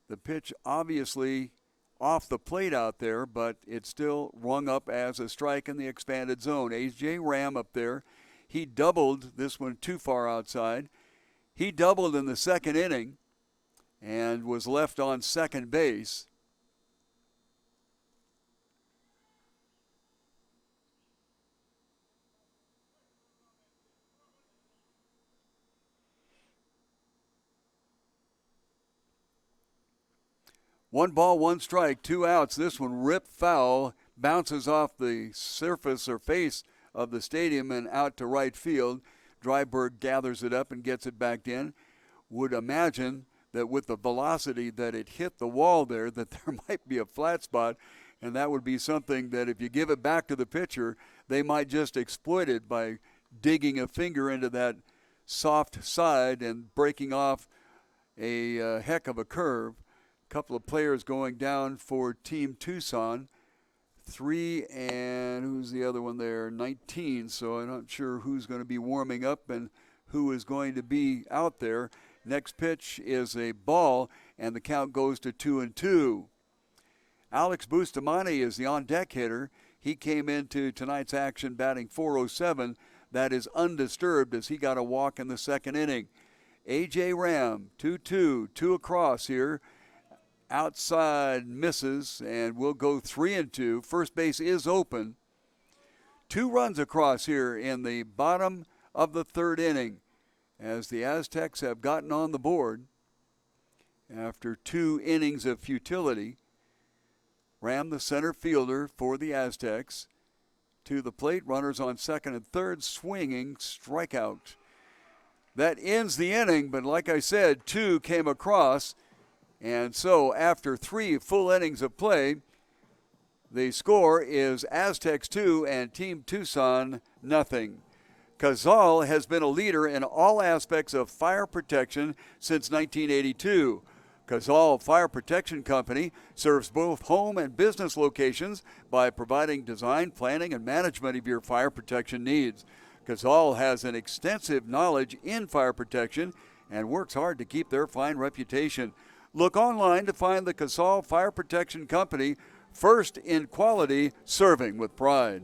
A: The pitch obviously off the plate out there, but it's still rung up as a strike in the expanded zone. A.J. Ram up there. He doubled, this one too far outside. He doubled in the second inning and was left on second base. One ball, one strike, 2 outs. This one ripped foul, bounces off the surface or face of the stadium and out to right field. Dryberg gathers it up and gets it back in. Would imagine that with the velocity that it hit the wall there, that there might be a flat spot, and that would be something that if you give it back to the pitcher, they might just exploit it by digging a finger into that soft side and breaking off a heck of a curve. Couple of players going down for Team Tucson. 3 and who's the other one there? 19. So I'm not sure who's going to be warming up and who is going to be out there. Next pitch is a ball, and the count goes to 2-2. Alex Bustamante is the on-deck hitter. He came into tonight's action batting .407. That is undisturbed as he got a walk in the second inning. A.J. Ram, 2-2, 2 across here. Outside misses, and we'll go 3-2. First base is open. 2 runs across here in the bottom of the third inning as the Aztecs have gotten on the board after 2 innings of futility. Ram, the center fielder for the Aztecs, to the plate. Runners on second and third, swinging, strikeout. That ends the inning, but like I said, 2 came across. And so after 3 full innings of play, the score is Aztecs 2 and Team Tucson nothing. Cazal has been a leader in all aspects of fire protection since 1982. Cazal Fire Protection Company serves both home and business locations by providing design, planning, and management of your fire protection needs. Cazal has an extensive knowledge in fire protection and works hard to keep their fine reputation. Look online to find the Cazal Fire Protection Company, first in quality, serving with pride.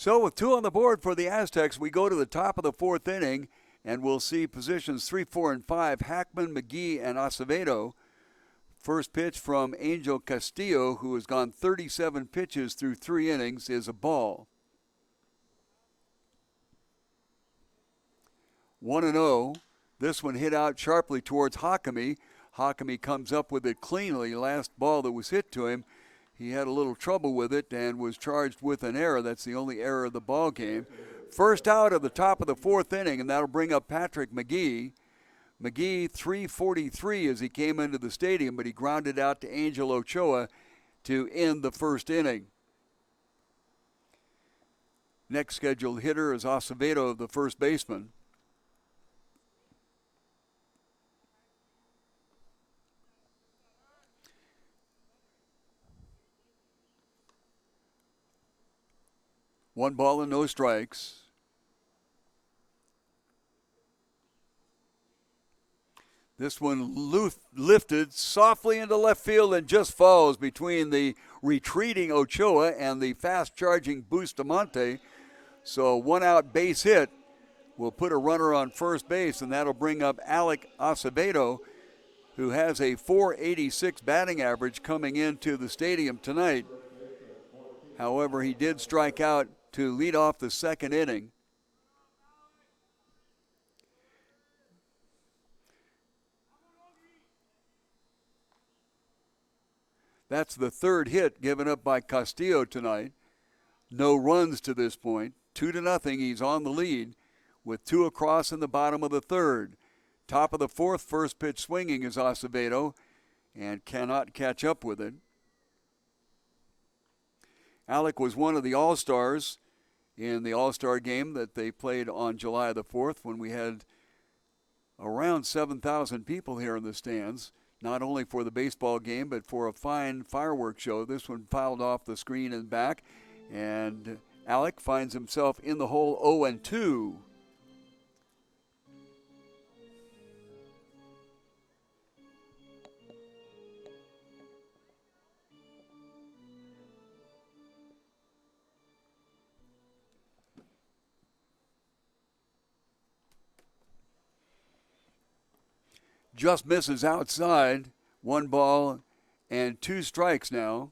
A: So with 2 on the board for the Aztecs, we go to the top of the 4th inning, and we'll see positions 3, 4, and 5, Hackman, McGee, and Acevedo. First pitch from Angel Castillo, who has gone 37 pitches through 3 innings, is a ball. 1-0. This one hit out sharply towards Hakami. Hakami comes up with it cleanly. Last ball that was hit to him, he had a little trouble with it and was charged with an error. That's the only error of the ball game. First out of the top of the 4th inning, and that'll bring up Patrick McGee. McGee, 343 as he came into the stadium, but he grounded out to Angel Ochoa to end the 1st inning. Next scheduled hitter is Acevedo, the first baseman. One ball and no strikes. This one lifted softly into left field and just falls between the retreating Ochoa and the fast-charging Bustamante. So 1-out base hit will put a runner on first base, and that'll bring up Alec Acevedo, who has a .486 batting average coming into the stadium tonight. However, he did strike out to lead off the 2nd inning. That's the 3rd hit given up by Castillo tonight. No runs to this point. 2-0, he's on the lead with 2 across in the bottom of the 3rd. Top of the 4th, first pitch swinging is Acevedo and cannot catch up with it. Alec was one of the All-Stars in the All-Star game that they played on July the 4th when we had around 7,000 people here in the stands, not only for the baseball game but for a fine fireworks show. This one fouled off the screen and back, and Alec finds himself in the hole 0-2. Just misses outside. 1 ball and 2 strikes now.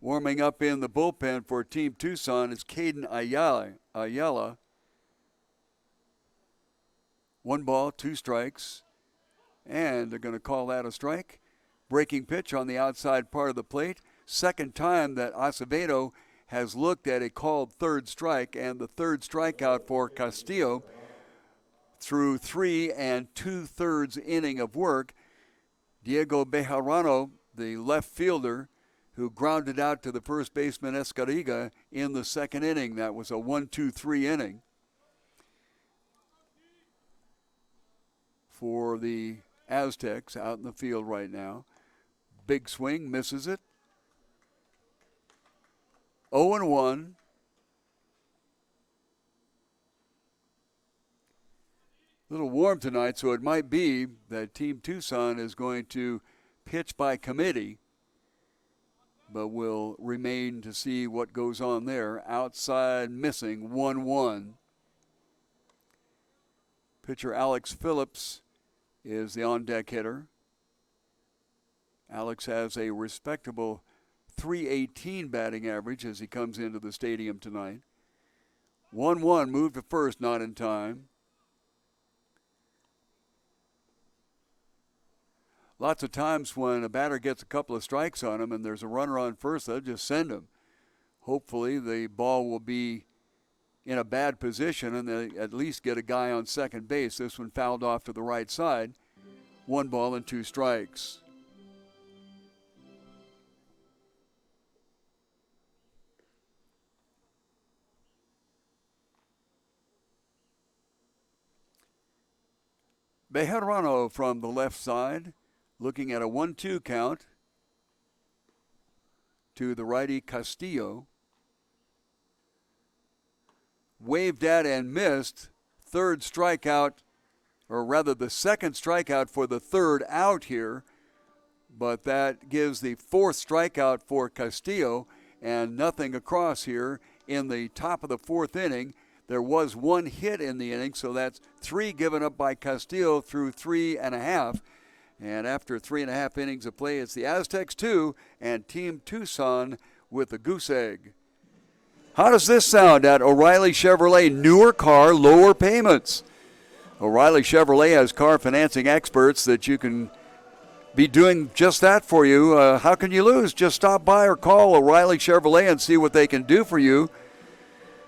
A: Warming up in the bullpen for Team Tucson is Caden Ayala. 1 ball, 2 strikes. And they're going to call that a strike. Breaking pitch on the outside part of the plate. Second time that Acevedo has looked at a called 3rd strike, and the 3rd strikeout for Castillo through 3 2/3 inning of work. Diego Bejarano, the left fielder, who grounded out to the first baseman Escariga in the 2nd inning. That was a 1-2-3 inning for the Aztecs out in the field right now. Big swing, misses it. 0-1. A little warm tonight, so it might be that Team Tucson is going to pitch by committee, but we'll remain to see what goes on there. Outside missing, 1-1. Pitcher Alex Phillips is the on-deck hitter. Alex has a respectable .318 batting average as he comes into the stadium tonight. 1-1, moved to first, not in time. Lots of times when a batter gets a couple of strikes on him and there's a runner on first, they'll just send him. Hopefully the ball will be in a bad position and they at least get a guy on second base. This one fouled off to the right side. 1 ball and 2 strikes. Bejarano from the left side, looking at a 1-2 count to the righty Castillo. Waved at and missed. 3rd strikeout, or rather the 2nd strikeout for the 3rd out here. but that gives the 4th strikeout for Castillo, and nothing across here in the top of the 4th inning. There was 1 hit in the inning, so that's 3 given up by Castillo through 3.5. And after 3.5 innings of play, it's the Aztecs 2 and Team Tucson with the goose egg. How does this sound at O'Reilly Chevrolet? Newer car, lower payments. O'Reilly Chevrolet has car financing experts that you can be doing just that for you. How can you lose? Just stop by or call O'Reilly Chevrolet and see what they can do for you.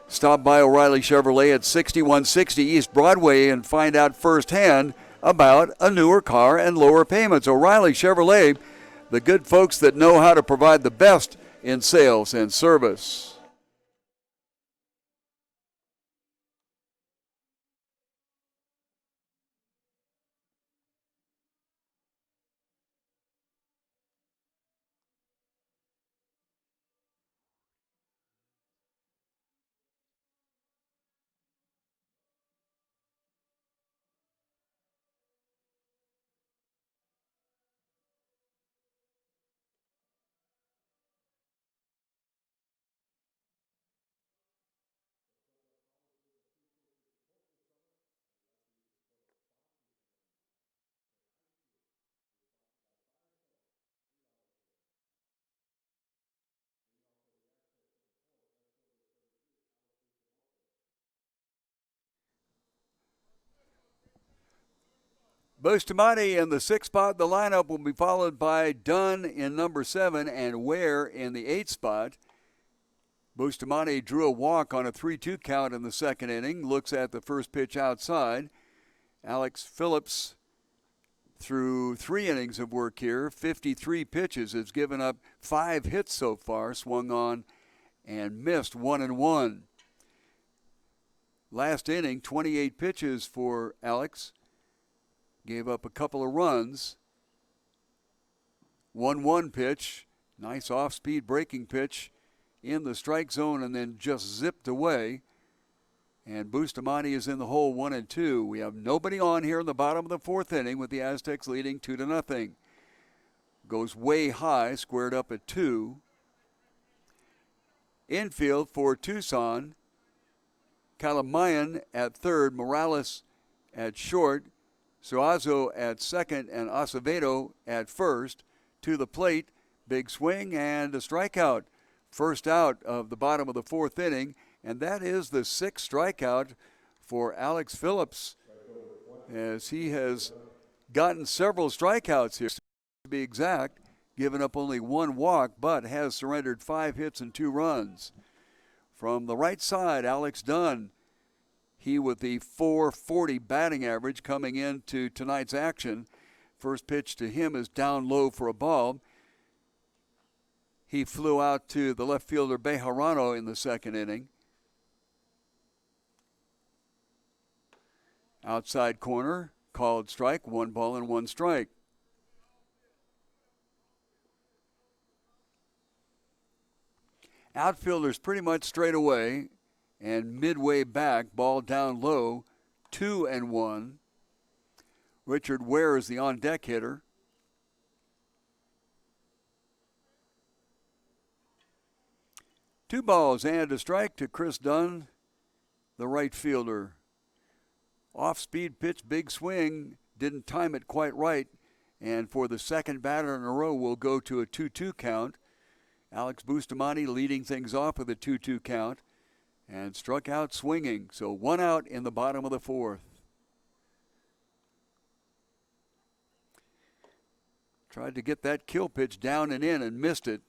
A: Stop by O'Reilly Chevrolet at 6160 East Broadway and find out firsthand about a newer car and lower payments. O'Reilly Chevrolet, the good folks that know how to provide the best in sales and service. Bustamante in the 6th spot. The lineup will be followed by Dunn in number 7 and Ware in the 8th spot. Bustamante drew a walk on a 3-2 count in the 2nd inning. Looks at the first pitch outside. Alex Phillips, through 3 innings of work here, 53 pitches, has given up 5 hits so far, swung on and missed 1-1. Last inning, 28 pitches for Alex. Gave up a couple of runs. 1-1 pitch. Nice off-speed breaking pitch in the strike zone and then just zipped away. And Bustamante is in the hole 1-2. We have nobody on here in the bottom of the 4th inning with the Aztecs leading 2-0. Goes way high, squared up at 2. Infield for Tucson. Calamayan at 3rd. Morales at short. Suazo at 2nd and Acevedo at 1st. To the plate, big swing and a strikeout. First out of the bottom of the 4th inning, and that is the 6th strikeout for Alex Phillips, as he has gotten several strikeouts here, to be exact, given up only 1 walk, but has surrendered 5 hits and 2 runs. From the right side, Alex Dunn. He with the .440 batting average coming into tonight's action. First pitch to him is down low for a ball. He flew out to the left fielder Bejarano in the 2nd inning. Outside corner, called strike, 1 ball and 1 strike. Outfielders pretty much straight away. And midway back, ball down low, 2-1. Richard Ware is the on-deck hitter. Two balls and a strike to Chris Dunn, the right fielder. Off-speed pitch, big swing, didn't time it quite right. And for the 2nd batter in a row, we'll go to a 2-2 count. Alex Bustamante leading things off with a 2-2 count. And struck out swinging. So 1 out in the bottom of the 4th. Tried to get that kill pitch down and in and missed it.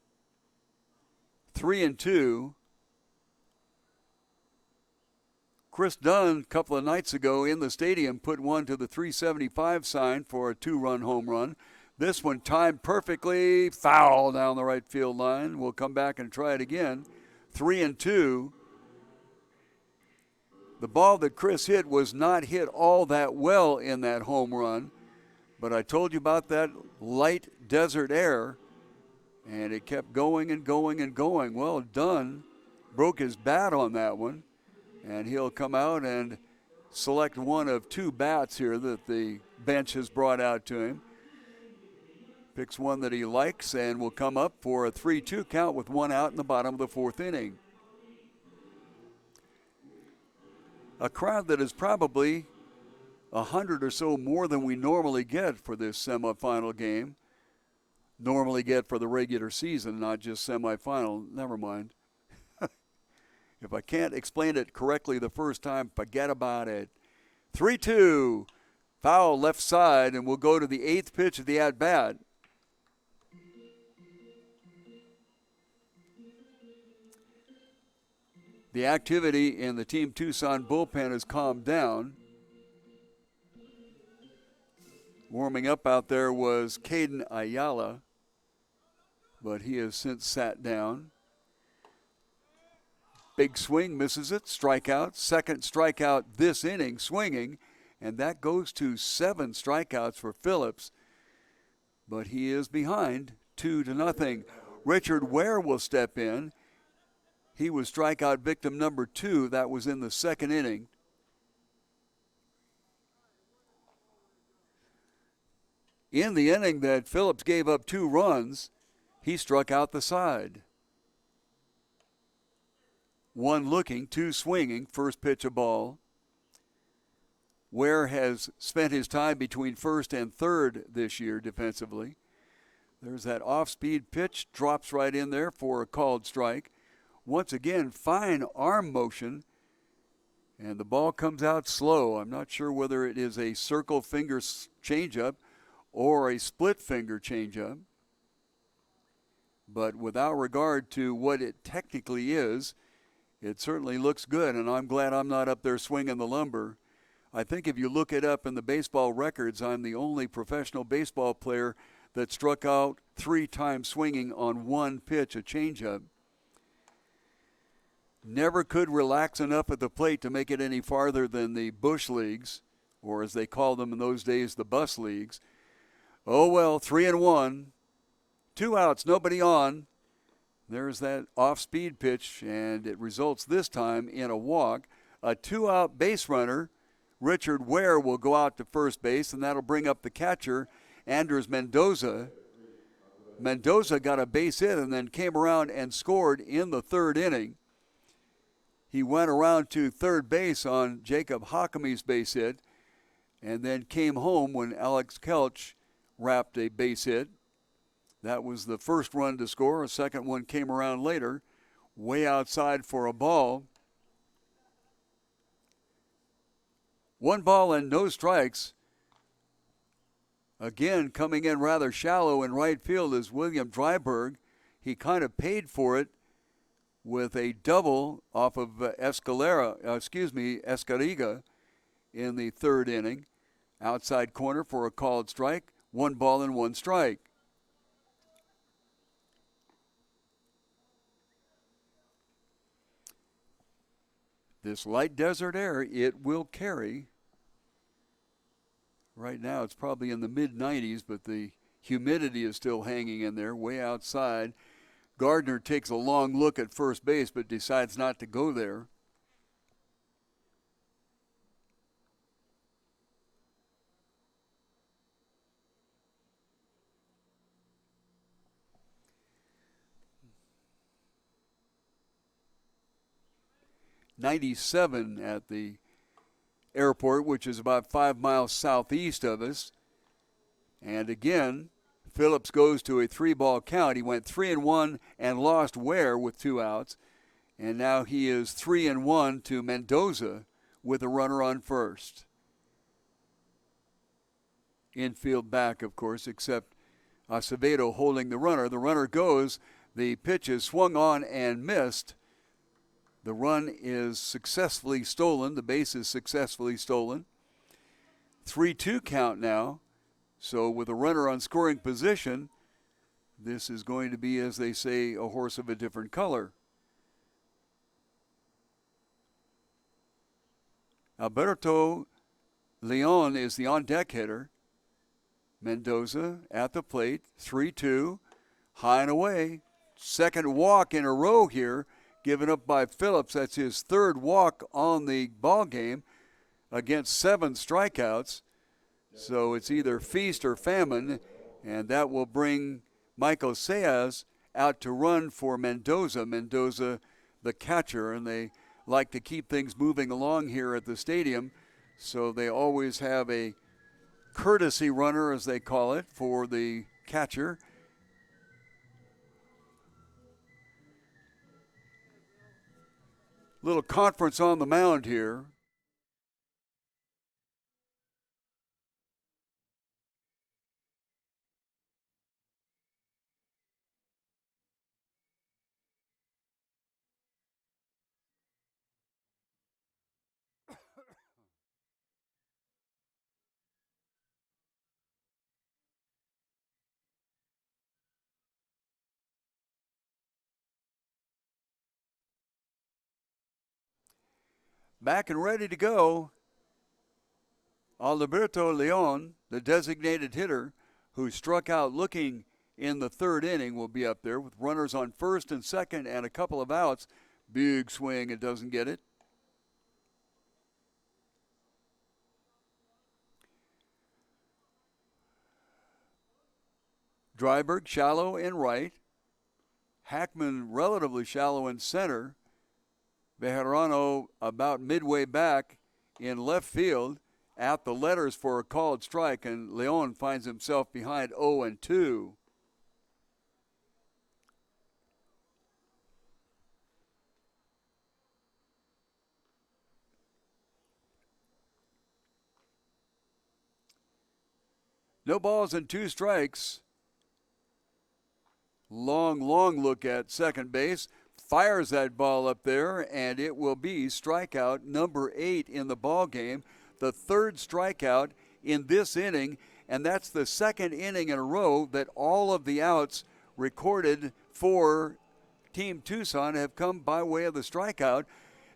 A: 3-2. Chris Dunn, a couple of nights ago in the stadium, put one to the 375 sign for a 2-run home run. This one timed perfectly, foul down the right field line. We'll come back and try it again. 3-2. The ball that Chris hit was not hit all that well in that home run, but I told you about that light desert air, and it kept going and going and going. Well, Dunn broke his bat on that one, and he'll come out and select one of 2 bats here that the bench has brought out to him. Picks one that he likes and will come up for a 3-2 count with one out in the bottom of the fourth inning. A crowd that is probably 100 or so more than we normally get for this semifinal game. Normally get for the regular season, not just semifinal. Never mind. If I can't explain it correctly the first time, forget about it. 3-2, foul left side, and we'll go to the eighth pitch of the at-bat. The activity in the Team Tucson bullpen has calmed down. Warming up out there was Caden Ayala, but he has since sat down. Big swing, misses it, strikeout. Second strikeout this inning, swinging, and that goes to 7 strikeouts for Phillips. But he is behind 2-0. Richard Ware will step in. He was strikeout victim number 2. That was in the second inning. In the inning that Phillips gave up 2 runs, he struck out the side. 1 looking, 2 swinging, first pitch a ball. Ware has spent his time between first and third this year defensively. There's that off-speed pitch, drops right in there for a called strike. Once again, fine arm motion, and the ball comes out slow. I'm not sure whether it is a circle finger changeup or a split finger changeup. But without regard to what it technically is, it certainly looks good, and I'm glad I'm not up there swinging the lumber. I think if you look it up in the baseball records, I'm the only professional baseball player that struck out 3 times swinging on 1 pitch, a changeup. Never could relax enough at the plate to make it any farther than the bush leagues, or as they called them in those days, the bus leagues. Oh well, 3-1, 2 outs, nobody on. There's that off-speed pitch, and it results this time in a walk. A 2-out base runner, Richard Ware, will go out to first base, and that'll bring up the catcher, Andres Mendoza. Mendoza got a base hit and then came around and scored in the third inning. He went around to third base on Jacob Hakame's base hit and then came home when Alex Kelch wrapped a base hit. That was the first run to score. A second one came around later, way outside for a ball. 1 ball and no strikes. Again, coming in rather shallow in right field is William Dryberg. He kind of paid for it with a double off of Escariga in the third inning. Outside corner for a called strike. 1 ball and 1 strike. This light desert air, it will carry. Right now it's probably in the mid-90s, but the humidity is still hanging in there way outside. Gardner takes a long look at first base but decides not to go there. .97 at the airport, which is about 5 miles southeast of us. And again, Phillips goes to a 3-ball count. He went 3-1 and lost Ware with 2 outs. And now he is 3-1 to Mendoza with a runner on first. Infield back, of course, except Acevedo holding the runner. The runner goes. The pitch is swung on and missed. The run is successfully stolen. The base is successfully stolen. 3-2 count now. So with a runner on scoring position, this is going to be, as they say, a horse of a different color. Alberto Leon is the on-deck hitter. Mendoza at the plate, 3-2, high and away. Second walk in a row here, given up by Phillips. That's his 3rd walk on the ball game against 7 strikeouts. So it's either feast or famine. And that will bring Michael Seas out to run for Mendoza. Mendoza, the catcher, and they like to keep things moving along here at the stadium. So they always have a courtesy runner, as they call it, for the catcher. Little conference on the mound here. Back and ready to go. Alberto Leon, the designated hitter, who struck out looking in the third inning, will be up there with runners on first and second and a couple of outs. Big swing, it doesn't get it. Dryberg shallow in right. Hackman relatively shallow in center. Bejarano about midway back in left field at the letters for a called strike, and Leon finds himself behind 0-2. No balls and 2 strikes. Long look at second base. Fires that ball up there, and it will be strikeout number 8 in the ball game. The third strikeout in this inning, and that's the second inning in a row that all of the outs recorded for Team Tucson have come by way of the strikeout.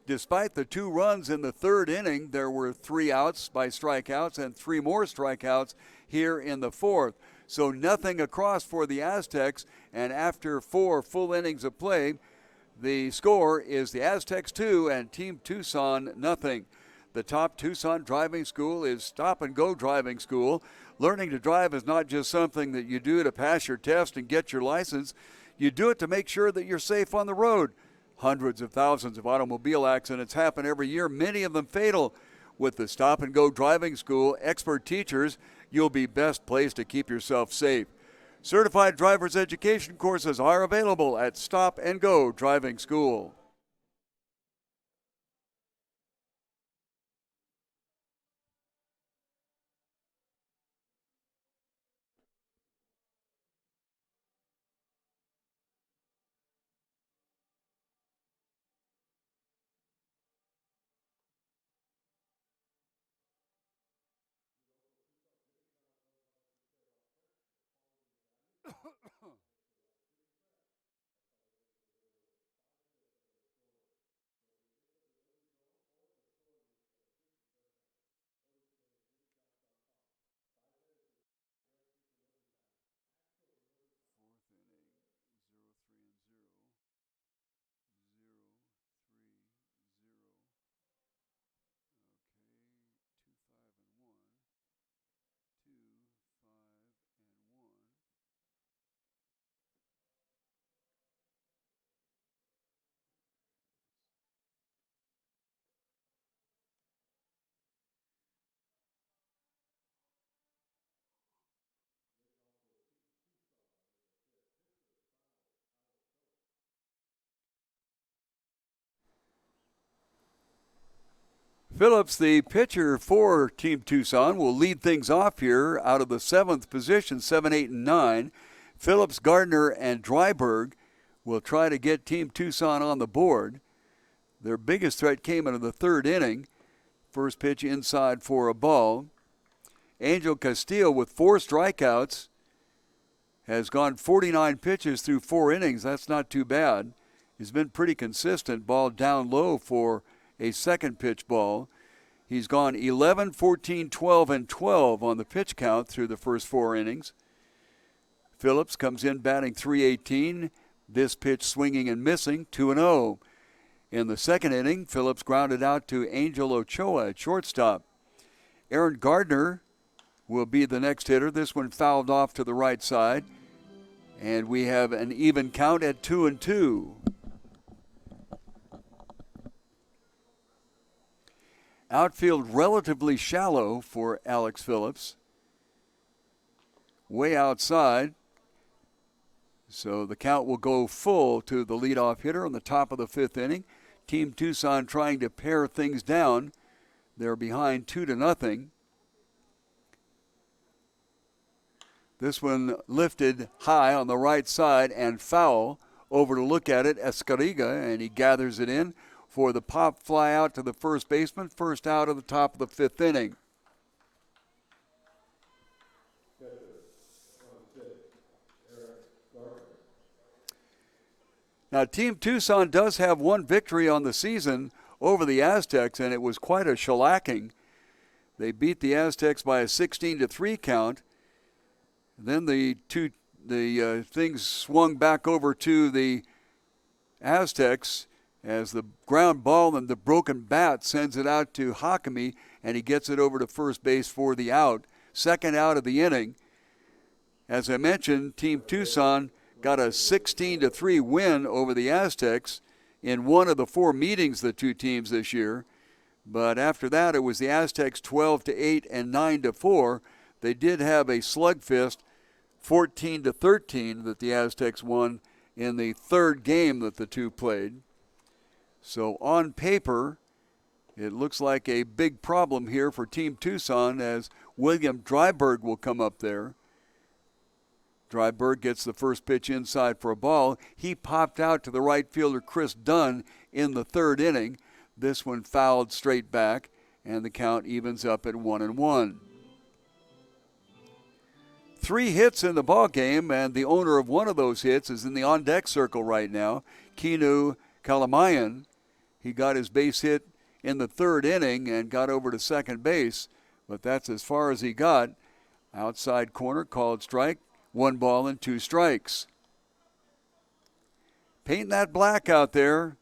A: Despite the 2 runs in the third inning, there were 3 outs by strikeouts and 3 more strikeouts here in the fourth. So nothing across for the Aztecs, and after 4 full innings of play, the score is the Aztecs 2 and Team Tucson nothing. The top Tucson driving school is Stop and Go Driving School. Learning to drive is not just something that you do to pass your test and get your license. You do it to make sure that you're safe on the road. Hundreds of thousands of automobile accidents happen every year, many of them fatal. With the Stop and Go Driving School expert teachers, you'll be best placed to keep yourself safe. Certified driver's education courses are available at Stop and Go Driving School. Phillips, the pitcher for Team Tucson, will lead things off here out of the 7th position, 7, 8, and 9. Phillips, Gardner, and Dryberg will try to get Team Tucson on the board. Their biggest threat came into the third inning. First pitch inside for a ball. Angel Castillo, with 4 strikeouts, has gone 49 pitches through 4 innings. That's not too bad. He's been pretty consistent. Ball down low for a second pitch ball. He's gone 11, 14, 12, and 12 on the pitch count through the first 4 innings. Phillips comes in batting .318. This pitch swinging and missing, 2-0. In the second inning, Phillips grounded out to Angel Ochoa at shortstop. Aaron Gardner will be the next hitter. This one fouled off to the right side. And we have an even count at 2-2. Outfield relatively shallow for Alex Phillips. Way outside. So the count will go full to the leadoff hitter on the top of the fifth inning. Team Tucson trying to pare things down. They're behind 2-0. This one lifted high on the right side and foul. Over to look at it, Escariga, and he gathers it in for the pop fly out to the first baseman. First out of the top of the fifth inning. Now, Team Tucson does have one victory on the season over the Aztecs, and it was quite a shellacking. They beat the Aztecs by a 16-3 count. Then the things swung back over to the Aztecs as the ground ball and the broken bat sends it out to Hakimi, and he gets it over to first base for the out. Second out of the inning. As I mentioned, Team Tucson got a 16-3 win over the Aztecs in one of the four meetings of the two teams this year. But after that, it was the Aztecs 12-8 and 9-4. They did have a slugfest 14-13 that the Aztecs won in the third game that the two played. So on paper, it looks like a big problem here for Team Tucson as William Dryberg will come up there. Dryberg gets the first pitch inside for a ball. He popped out to the right fielder Chris Dunn in the third inning. This one fouled straight back, and the count evens up at 1-1. 3 hits in the ball game, and the owner of one of those hits is in the on-deck circle right now, Kino Kalamayan. He got his base hit in the third inning and got over to second base, but that's as far as he got. Outside corner called strike, 1 ball and 2 strikes. Painting that black out there,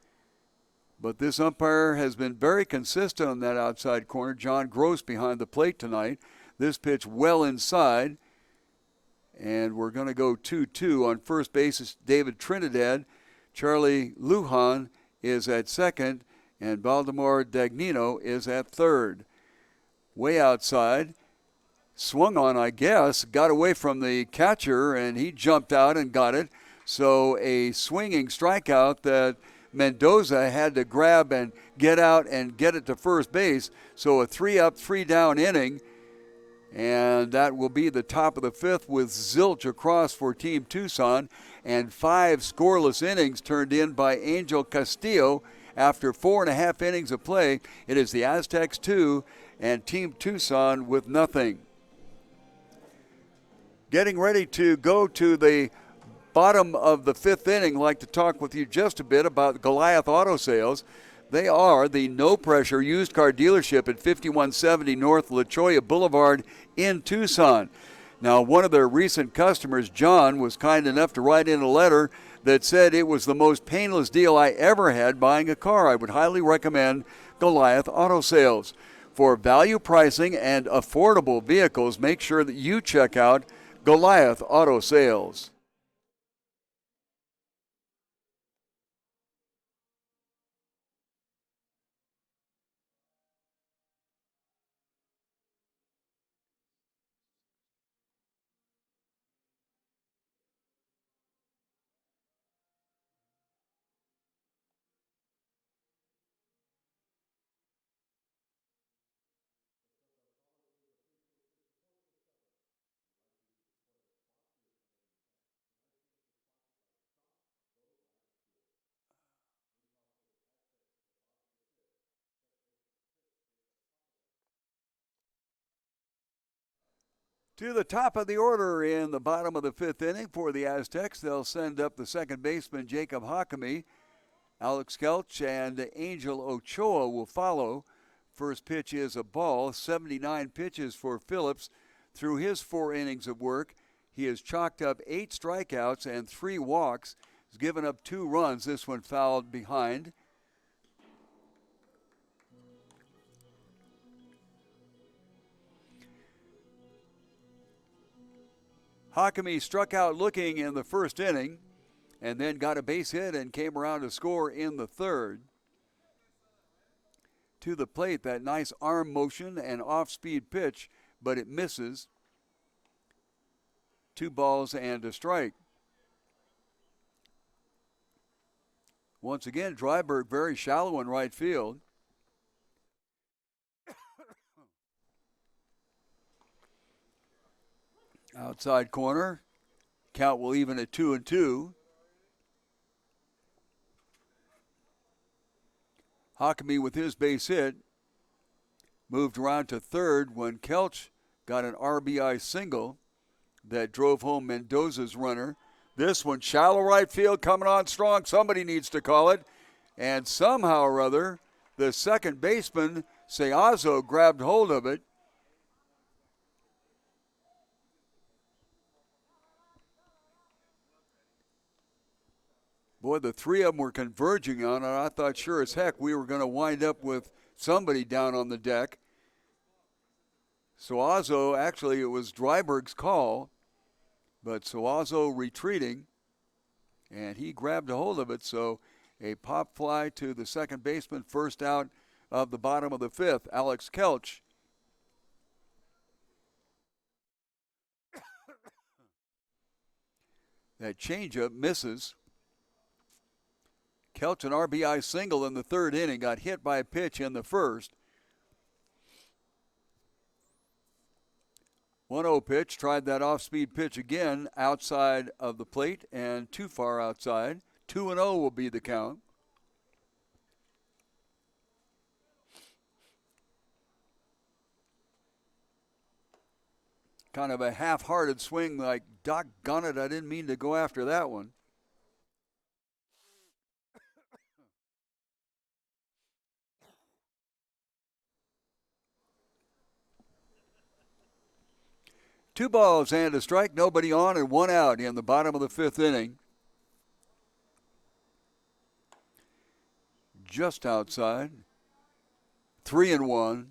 A: but this umpire has been very consistent on that outside corner. John Gross behind the plate tonight. This pitch well inside. And we're going to go 2-2. On first base is David Trinidad. Charlie Lujan is at second. And Valdemar Dagnino is at third. Way outside. Swung on, I guess. Got away from the catcher, and he jumped out and got it. So a swinging strikeout that Mendoza had to grab and get out and get it to first base. So a 3-up, 3-down inning. And that will be the top of the fifth with zilch across for Team Tucson. And 5 scoreless innings turned in by Angel Castillo after 4.5 innings of play. It is the Aztecs 2 and Team Tucson with nothing. Getting ready to go to the bottom of the fifth inning, I'd like to talk with you just a bit about Goliath Auto Sales. They are the no-pressure used car dealership at 5170 North La Cholla Boulevard in Tucson. Now, one of their recent customers, John, was kind enough to write in a letter that said it was the most painless deal I ever had buying a car. I would highly recommend Goliath Auto Sales. For value pricing and affordable vehicles, make sure that you check out Goliath Auto Sales. To the top of the order in the bottom of the fifth inning for the Aztecs, they'll send up the second baseman, Jacob Hakimi. Alex Kelch and Angel Ochoa will follow. First pitch is a ball. 79 pitches for Phillips through his 4 innings of work. He has chalked up 8 strikeouts and 3 walks. He's given up 2 runs. This one fouled behind. Hakimi struck out looking in the first inning and then got a base hit and came around to score in the third. To the plate, that nice arm motion and off-speed pitch, but it misses. 2 balls and a strike. Once again, Dryberg very shallow in right field. Outside corner. Count will even at 2-2. Hakimi with his base hit moved around to third when Kelch got an RBI single that drove home Mendoza's runner. This one, shallow right field, coming on strong. Somebody needs to call it. And somehow or other, the second baseman, Seazo, grabbed hold of it. Boy, the three of them were converging on it. I thought sure as heck we were going to wind up with somebody down on the deck. Seazo, actually it was Dryberg's call, but Seazo retreating, and he grabbed a hold of it. So a pop fly to the second baseman, first out of the bottom of the fifth, Alex Kelch. That changeup misses. Kelch an RBI single in the third inning, got hit by a pitch in the first. 1-0 pitch, tried that off-speed pitch again outside of the plate and too far outside. 2-0 will be the count. Kind of a half-hearted swing, like, doggone it, I didn't mean to go after that one. Two balls and a strike, nobody on and one out in the bottom of the fifth inning. Just outside. 3-1.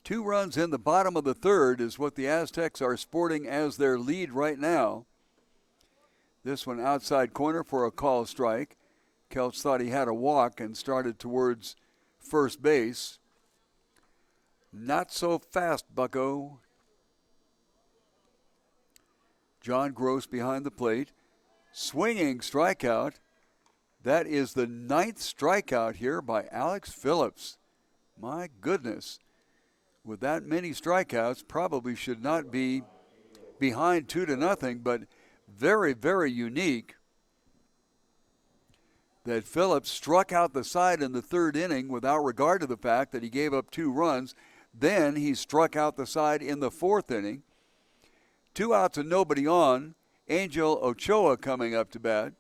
A: Two runs in the bottom of the third is what the Aztecs are sporting as their lead right now. This one outside corner for a call strike. Kelch thought he had a walk and started towards first base. Not so fast, bucko. John Gross behind the plate. Swinging strikeout. That is the 9th strikeout here by Alex Phillips. My goodness. With that many strikeouts, probably should not be behind 2-0, but very, very unique that Phillips struck out the side in the third inning without regard to the fact that he gave up 2 runs. Then he struck out the side in the fourth inning. 2 outs and nobody on. Angel Ochoa coming up to bat.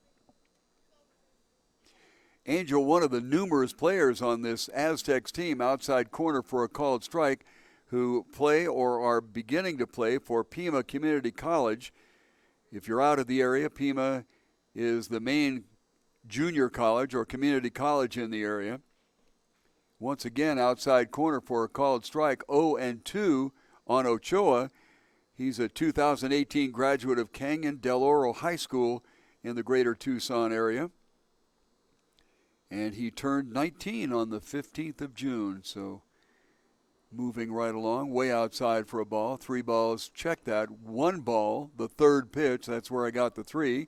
A: Angel, one of the numerous players on this Aztecs team, outside corner for a called strike, who play or are beginning to play for Pima Community College. If you're out of the area, Pima is the main junior college or community college in the area. Once again, outside corner for a called strike, 0-2 on Ochoa. He's a 2018 graduate of Canyon Del Oro High School in the greater Tucson area. And he turned 19 on the 15th of June, so moving right along, way outside for a ball. 3 balls, check that. 1 ball, the third pitch, that's where I got the 3.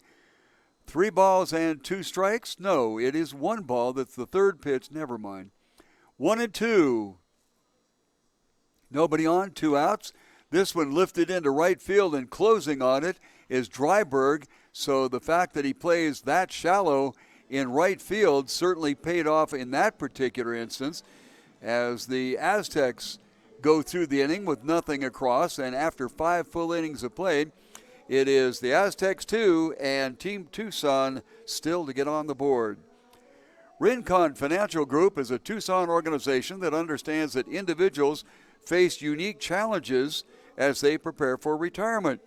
A: 3 balls and 2 strikes? No, it is 1 ball. That's the third pitch. Never mind. 1-2. Nobody on, 2 outs. This one lifted into right field, and closing on it is Dryberg. So the fact that he plays that shallow in right field certainly paid off in that particular instance, as the Aztecs go through the inning with nothing across, and after 5 full innings of play, it is the Aztecs 2 and Team Tucson still to get on the board. Rincon Financial Group is a Tucson organization that understands that individuals face unique challenges as they prepare for retirement.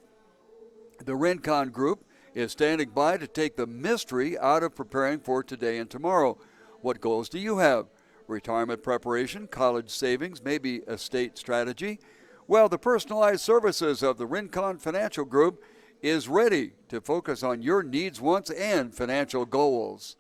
A: The Rincon Group is standing by to take the mystery out of preparing for today and tomorrow. What goals do you have? Retirement preparation, college savings, maybe estate strategy. Well, the personalized services of the Rincon Financial Group is ready to focus on your needs, wants, and financial goals.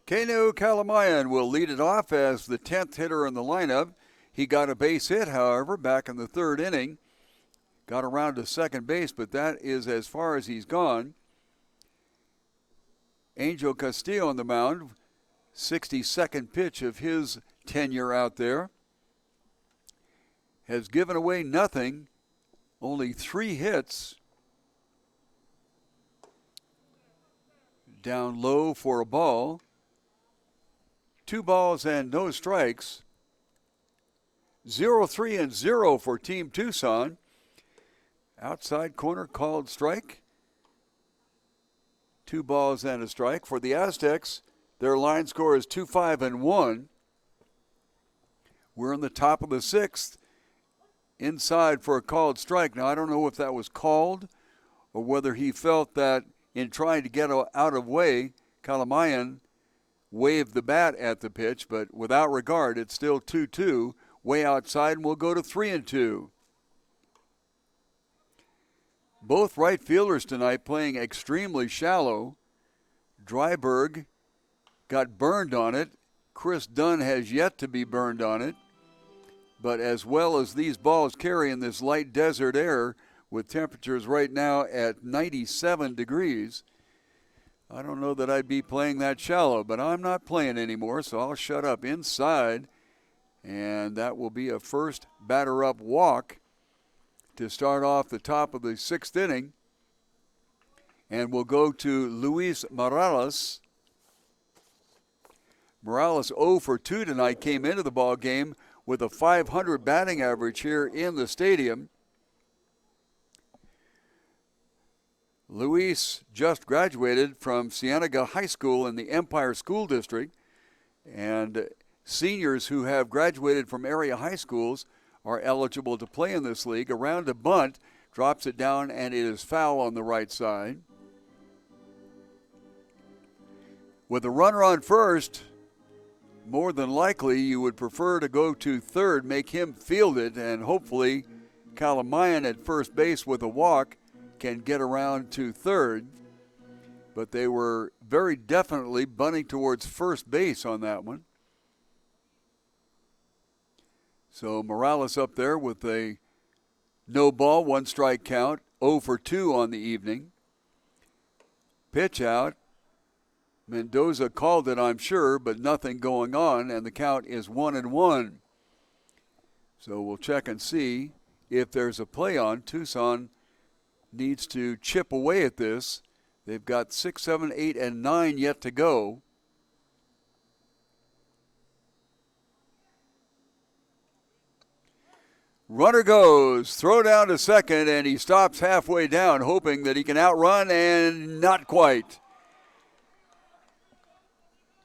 A: Kino Kalamayan will lead it off as the 10th hitter in the lineup. He got a base hit, however, back in the third inning. Got around to second base, but that is as far as he's gone. Angel Castillo on the mound, 62nd pitch of his tenure out there. Has given away nothing, only 3 hits. Down low for a ball. 2 balls and no strikes. 0-3-0 for Team Tucson. Outside corner called strike. 2 balls and a strike. For the Aztecs, their line score is 2-5-1. We're in the top of the 6th. Inside for a called strike. Now, I don't know if that was called or whether he felt that in trying to get out of way, Kalamayan waved the bat at the pitch, but without regard, it's still 2-2. Way outside, and we'll go to 3-2. Both right fielders tonight playing extremely shallow. Dryberg got burned on it. Chris Dunn has yet to be burned on it. But as well as these balls carry in this light desert air with temperatures right now at 97 degrees, I don't know that I'd be playing that shallow, but I'm not playing anymore, so I'll shut up inside. And that will be a first batter-up walk to start off the top of the 6th inning. And we'll go to Luis Morales. Morales 0 for 2 tonight, came into the ball game with a .500 batting average here in the stadium. Luis just graduated from Cienega High School in the Empire School District, and seniors who have graduated from area high schools are eligible to play in this league. Around a bunt, drops it down, and it is foul on the right side. With a runner on first, more than likely you would prefer to go to third, make him field it, and hopefully Kalamayan at first base with a walk can get around to third. But they were very definitely bunting towards first base on that one. So Morales up there with a no ball, 1 strike count, 0 for 2 on the evening. Pitch out. Mendoza called it, I'm sure, but nothing going on, and the count is 1-1. So we'll check and see if there's a play on. Tucson needs to chip away at this. They've got 6, 7, 8, and 9 yet to go. Runner goes, throw down to second, and he stops halfway down, hoping that he can outrun, and not quite.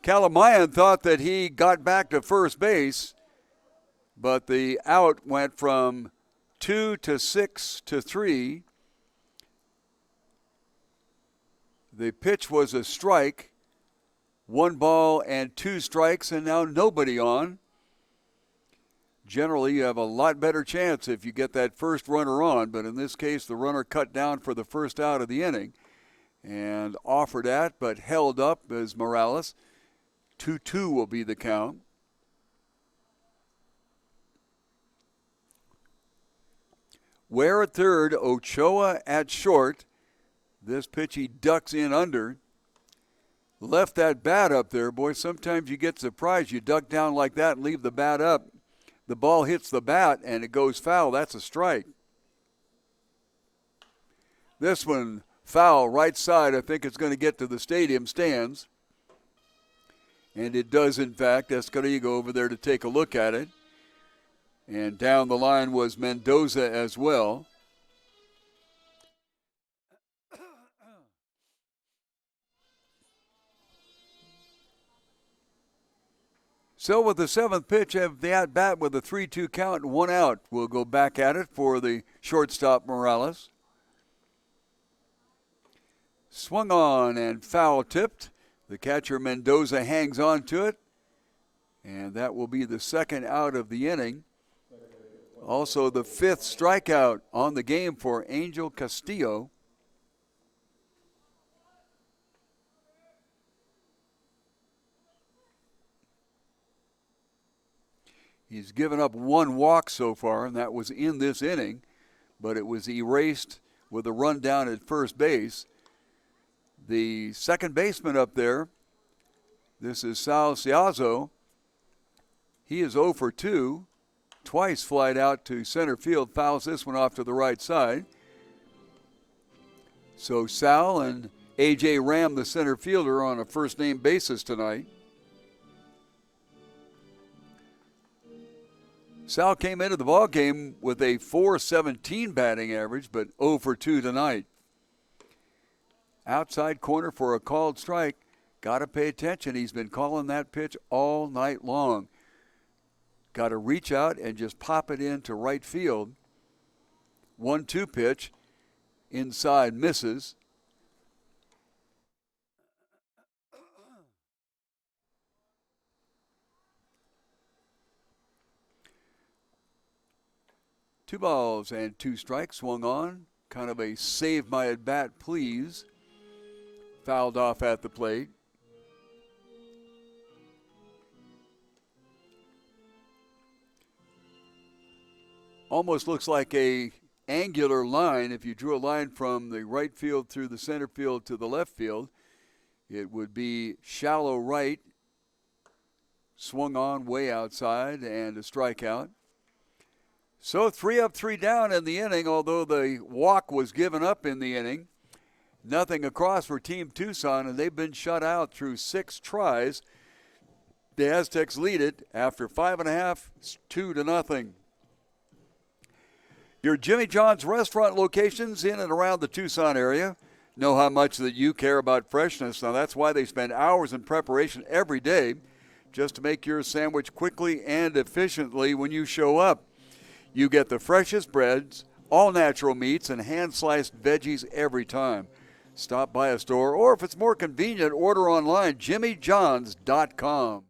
A: Kalamayan thought that he got back to first base, but the out went from 2 to 6 to 3. The pitch was a strike, 1 ball and 2 strikes, and now nobody on. Generally, you have a lot better chance if you get that first runner on, but in this case, the runner cut down for the first out of the inning and offered at, but held up as Morales 2-2 will be the count. Ware at third, Ochoa at short. This pitch he ducks in under. Left that bat up there. Boy, sometimes you get surprised. You duck down like that and leave the bat up. The ball hits the bat and it goes foul. That's a strike. This one foul, right side. I think it's going to get to the stadium stands. And it does, in fact. Escarigo over there to take a look at it. And down the line was Mendoza as well. So with the seventh pitch of the at-bat with a 3-2 count and 1 out, we'll go back at it for the shortstop Morales. Swung on and foul tipped. The catcher Mendoza hangs on to it. And that will be the second out of the inning. Also the fifth strikeout on the game for Angel Castillo. He's given up 1 walk so far, and that was in this inning, but it was erased with a run down at first base. The second baseman up there, this is Sal Ciazzo. He is 0 for 2. Twice flied out to center field, fouls this one off to the right side. So Sal and A.J. Ram, the center fielder, on a first-name basis tonight. Sal came into the ballgame with a .417 batting average, but 0 for 2 tonight. Outside corner for a called strike. Got to pay attention. He's been calling that pitch all night long. Got to reach out and just pop it into right field. 1-2 pitch. Inside misses. Two balls and 2 strikes swung on. Kind of a save my at bat, please. Fouled off at the plate. Almost looks like a angular line. If you drew a line from the right field through the center field to the left field, it would be shallow right, swung on way outside, and a strikeout. So 3 up, 3 down in the inning, although the walk was given up in the inning. Nothing across for Team Tucson, and they've been shut out through 6 tries. The Aztecs lead it after 5.5, 2-0. Your Jimmy John's restaurant locations in and around the Tucson area know how much that you care about freshness. Now that's why they spend hours in preparation every day just to make your sandwich quickly and efficiently when you show up. You get the freshest breads, all natural meats, and hand-sliced veggies every time. Stop by a store, or if it's more convenient, order online, jimmyjohns.com.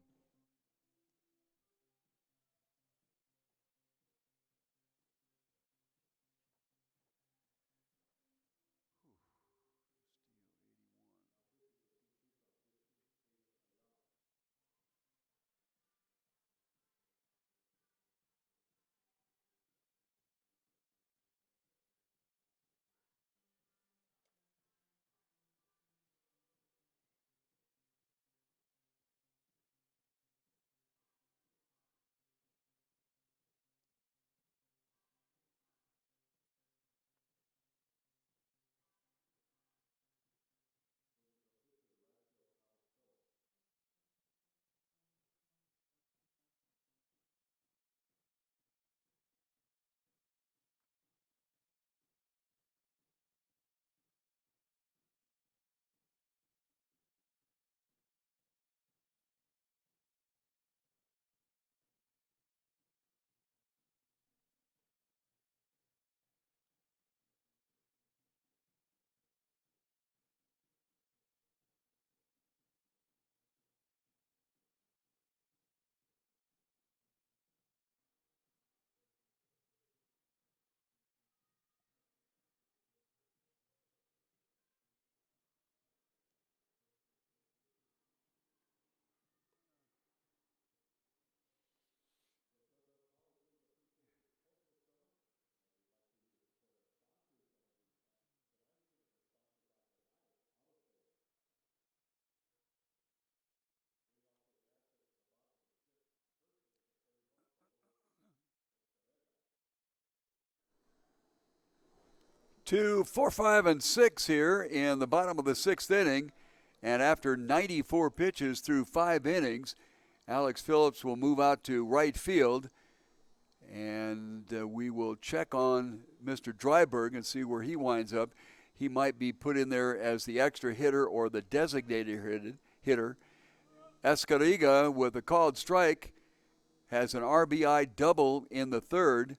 A: to 4, 5, and 6 here in the bottom of the 6th inning. And after 94 pitches through 5 innings, Alex Phillips will move out to right field. And we will check on Mr. Dryberg and see where he winds up. He might be put in there as the extra hitter or the designated hitter. Escariga, with a called strike, has an RBI double in the 3rd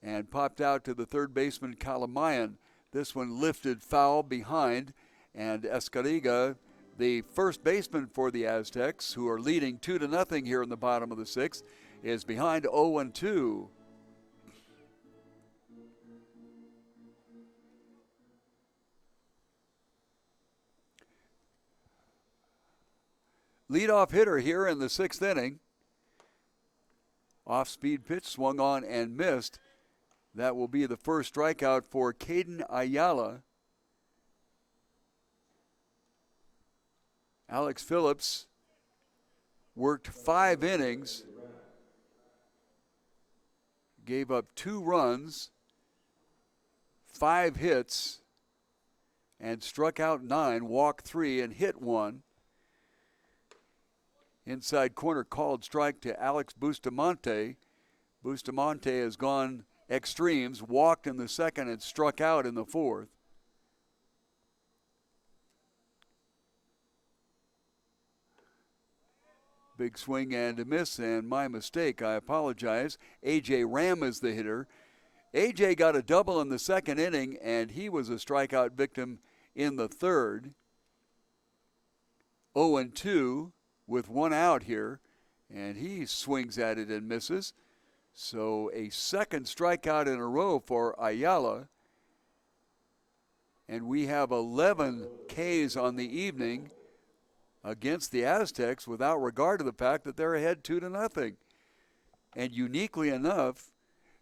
A: and popped out to the third baseman, Kalamayan. This one lifted foul behind, and Escariga, the first baseman for the Aztecs, who are leading 2-0 here in the bottom of the 6th, is behind 0-2. Leadoff hitter here in the 6th inning. Off-speed pitch swung on and missed. That will be the first strikeout for Caden Ayala. Alex Phillips worked 5 innings, gave up 2 runs, 5 hits, and struck out 9, walked 3, and hit 1. Inside corner called strike to Alex Bustamante. Bustamante has gone extremes, walked in the 2nd and struck out in the 4th. Big swing and a miss, and my mistake, I apologize. A.J. Ram is the hitter. A.J. got a double in the 2nd inning, and he was a strikeout victim in the 3rd. 0-2 with 1 out here, and he swings at it and misses. So a 2nd strikeout in a row for Ayala. And we have 11 Ks on the evening against the Aztecs without regard to the fact that they're ahead 2-0. And uniquely enough,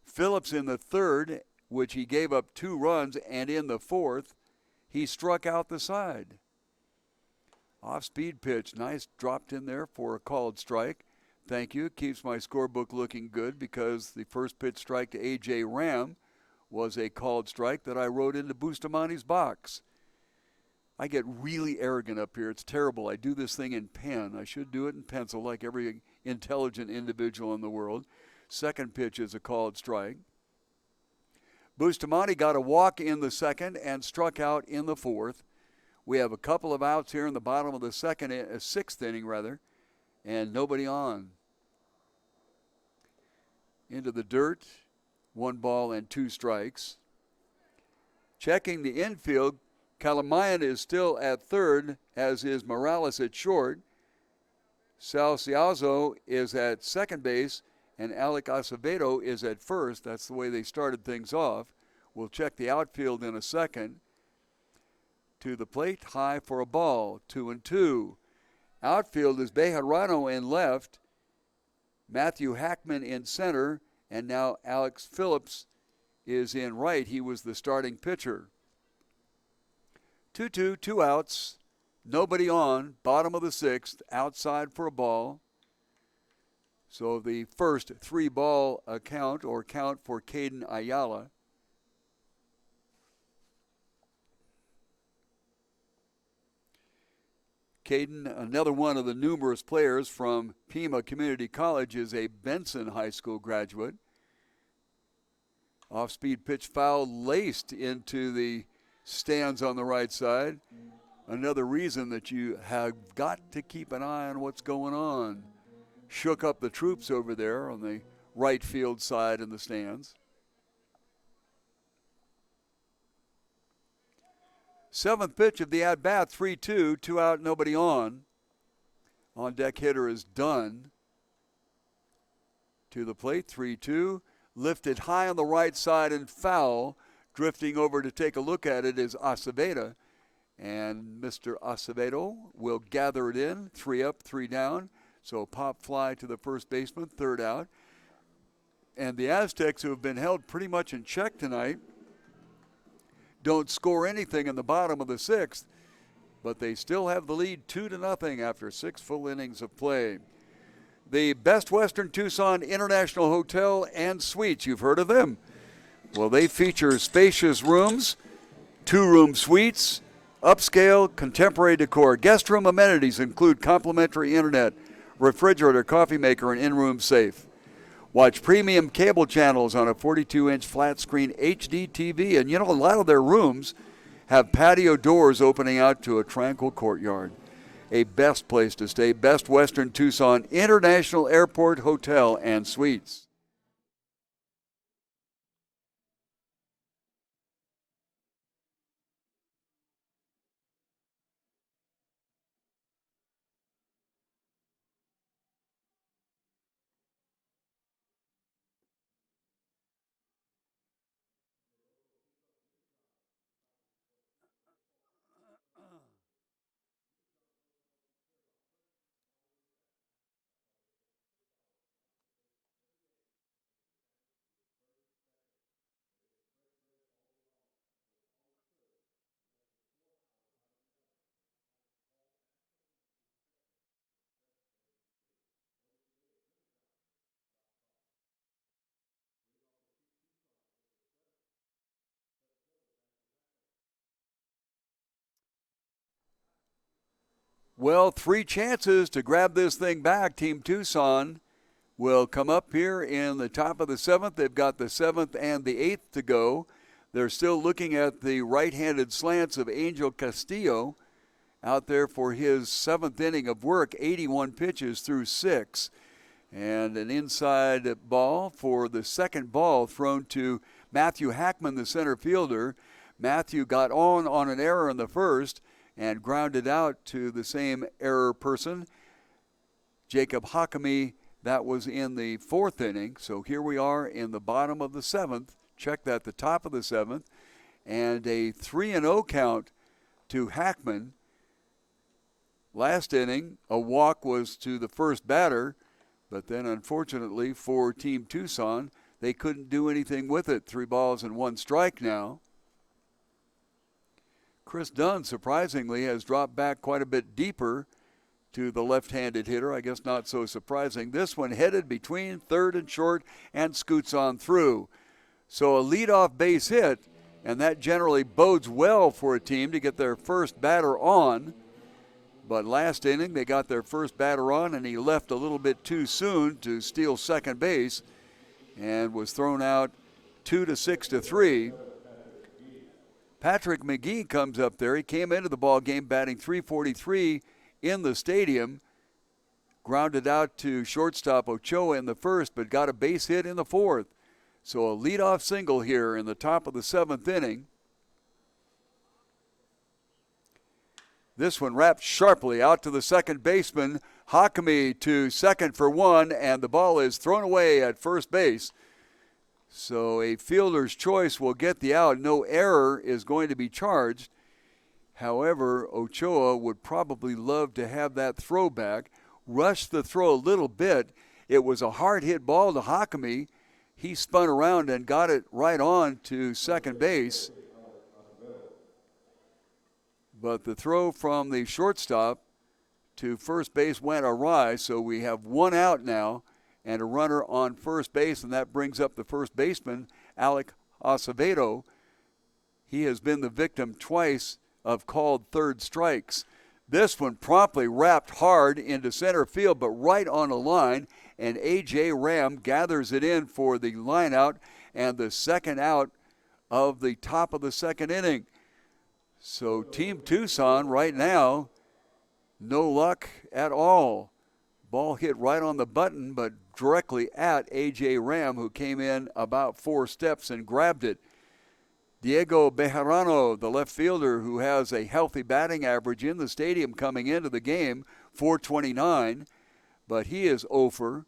A: Phillips in the 3rd, which he gave up 2 runs, and in the 4th, he struck out the side. Off-speed pitch, nice, dropped in there for a called strike. Thank you. Keeps my scorebook looking good because the first pitch strike to A.J. Ram was a called strike that I wrote into Bustamante's box. I get really arrogant up here. It's terrible. I do this thing in pen. I should do it in pencil like every intelligent individual in the world. 2nd pitch is a called strike. Bustamante got a walk in the 2nd and struck out in the 4th. We have a couple of outs here in the bottom of the 6th inning, and nobody on. Into the dirt, 1 ball and 2 strikes. Checking the infield, Kalamayan is still at 3rd, as is Morales at short. Salciazo is at 2nd base, and Alec Acevedo is at 1st. That's the way they started things off. We'll check the outfield in a second. To the plate, high for a ball, 2-2. Outfield is Bejarano in left, Matthew Hackman in center, and now Alex Phillips is in right. He was the starting pitcher. 2-2, 2 outs, nobody on, bottom of the 6th, outside for a ball. So the first 3-ball count for Caden Ayala. Caden, another one of the numerous players from Pima Community College, is a Benson High School graduate. Off-speed pitch foul laced into the stands on the right side. Another reason that you have got to keep an eye on what's going on. Shook up the troops over there on the right field side in the stands. 7th pitch of the at-bat, 3-2, 2 out, nobody on. On-deck hitter is Dunn. To the plate, 3-2. Lifted high on the right side and foul. Drifting over to take a look at it is Acevedo. And Mr. Acevedo will gather it in. 3 up, 3 down. So pop fly to the first baseman, 3rd out. And the Aztecs, who have been held pretty much in check tonight, don't score anything in the bottom of the 6th, but they still have the lead 2-0 after 6 full innings of play. The Best Western Tucson International Hotel and Suites, you've heard of them. Well, they feature spacious rooms 2-room suites, upscale, contemporary decor. Guest room amenities include complimentary internet, refrigerator, coffee maker, and in-room safe. Watch premium cable channels on a 42-inch flat-screen HD TV. And, a lot of their rooms have patio doors opening out to a tranquil courtyard. A best place to stay, Best Western Tucson International Airport Hotel and Suites. Well, 3 chances to grab this thing back. Team Tucson will come up here in the top of the 7th. They've got the 7th and the 8th to go. They're still looking at the right-handed slants of Angel Castillo out there for his 7th inning of work, 81 pitches through 6. And an inside ball for the second ball thrown to Matthew Hackman, the center fielder. Matthew got on an error in the first and grounded out to the same error person, Jacob Hakami. That was in the 4th inning. So here we are in the bottom of the 7th. Check that, the top of the 7th. And a 3-0 count to Hackman. Last inning, a walk was to the first batter, but then unfortunately for Team Tucson, they couldn't do anything with it. 3 balls and 1 strike now. Chris Dunn, surprisingly, has dropped back quite a bit deeper to the left-handed hitter. I guess not so surprising. This one headed between third and short and scoots on through. So a leadoff base hit, and that generally bodes well for a team to get their first batter on. But last inning, they got their first batter on, and he left a little bit too soon to steal second base and was thrown out 2-6-3. Patrick McGee comes up there. He came into the ball game batting .343 in the stadium. Grounded out to shortstop Ochoa in the first, but got a base hit in the 4th. So a leadoff single here in the top of the 7th inning. This one wrapped sharply out to the second baseman. Hakami to second for 1, and the ball is thrown away at first base. So a fielder's choice will get the out. No error is going to be charged. However, Ochoa would probably love to have that throw back. Rushed the throw a little bit. It was a hard hit ball to Hakami. He spun around and got it right on to second base. But the throw from the shortstop to first base went awry, so we have 1 out now and a runner on first base, and that brings up the first baseman, Alec Acevedo. He has been the victim twice of called third strikes. This one promptly wrapped hard into center field, but right on the line, and A.J. Ram gathers it in for the line out and the second out of the top of the 2nd inning. So Team Tucson right now, no luck at all. Ball hit right on the button, but directly at A.J. Ram, who came in about 4 steps and grabbed it. Diego Bejarano, the left fielder, who has a healthy batting average in the stadium coming into the game, .429, but he is over.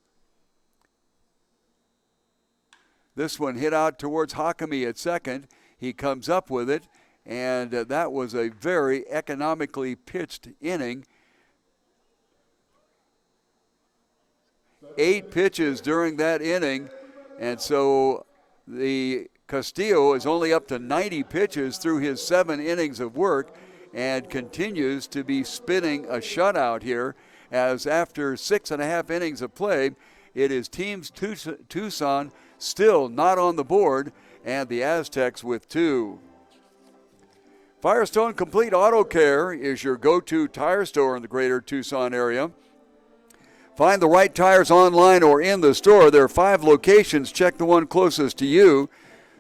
A: This one hit out towards Hakami at second. He comes up with it, and that was a very economically pitched inning. 8 pitches during that inning, and so the Castillo is only up to 90 pitches through his 7 innings of work and continues to be spinning a shutout here, as after 6.5 innings of play, it is Team Tucson still not on the board, and the Aztecs with 2. Firestone Complete Auto Care is your go-to tire store in the greater Tucson area. Find the right tires online or in the store. There are 5 locations. Check the one closest to you.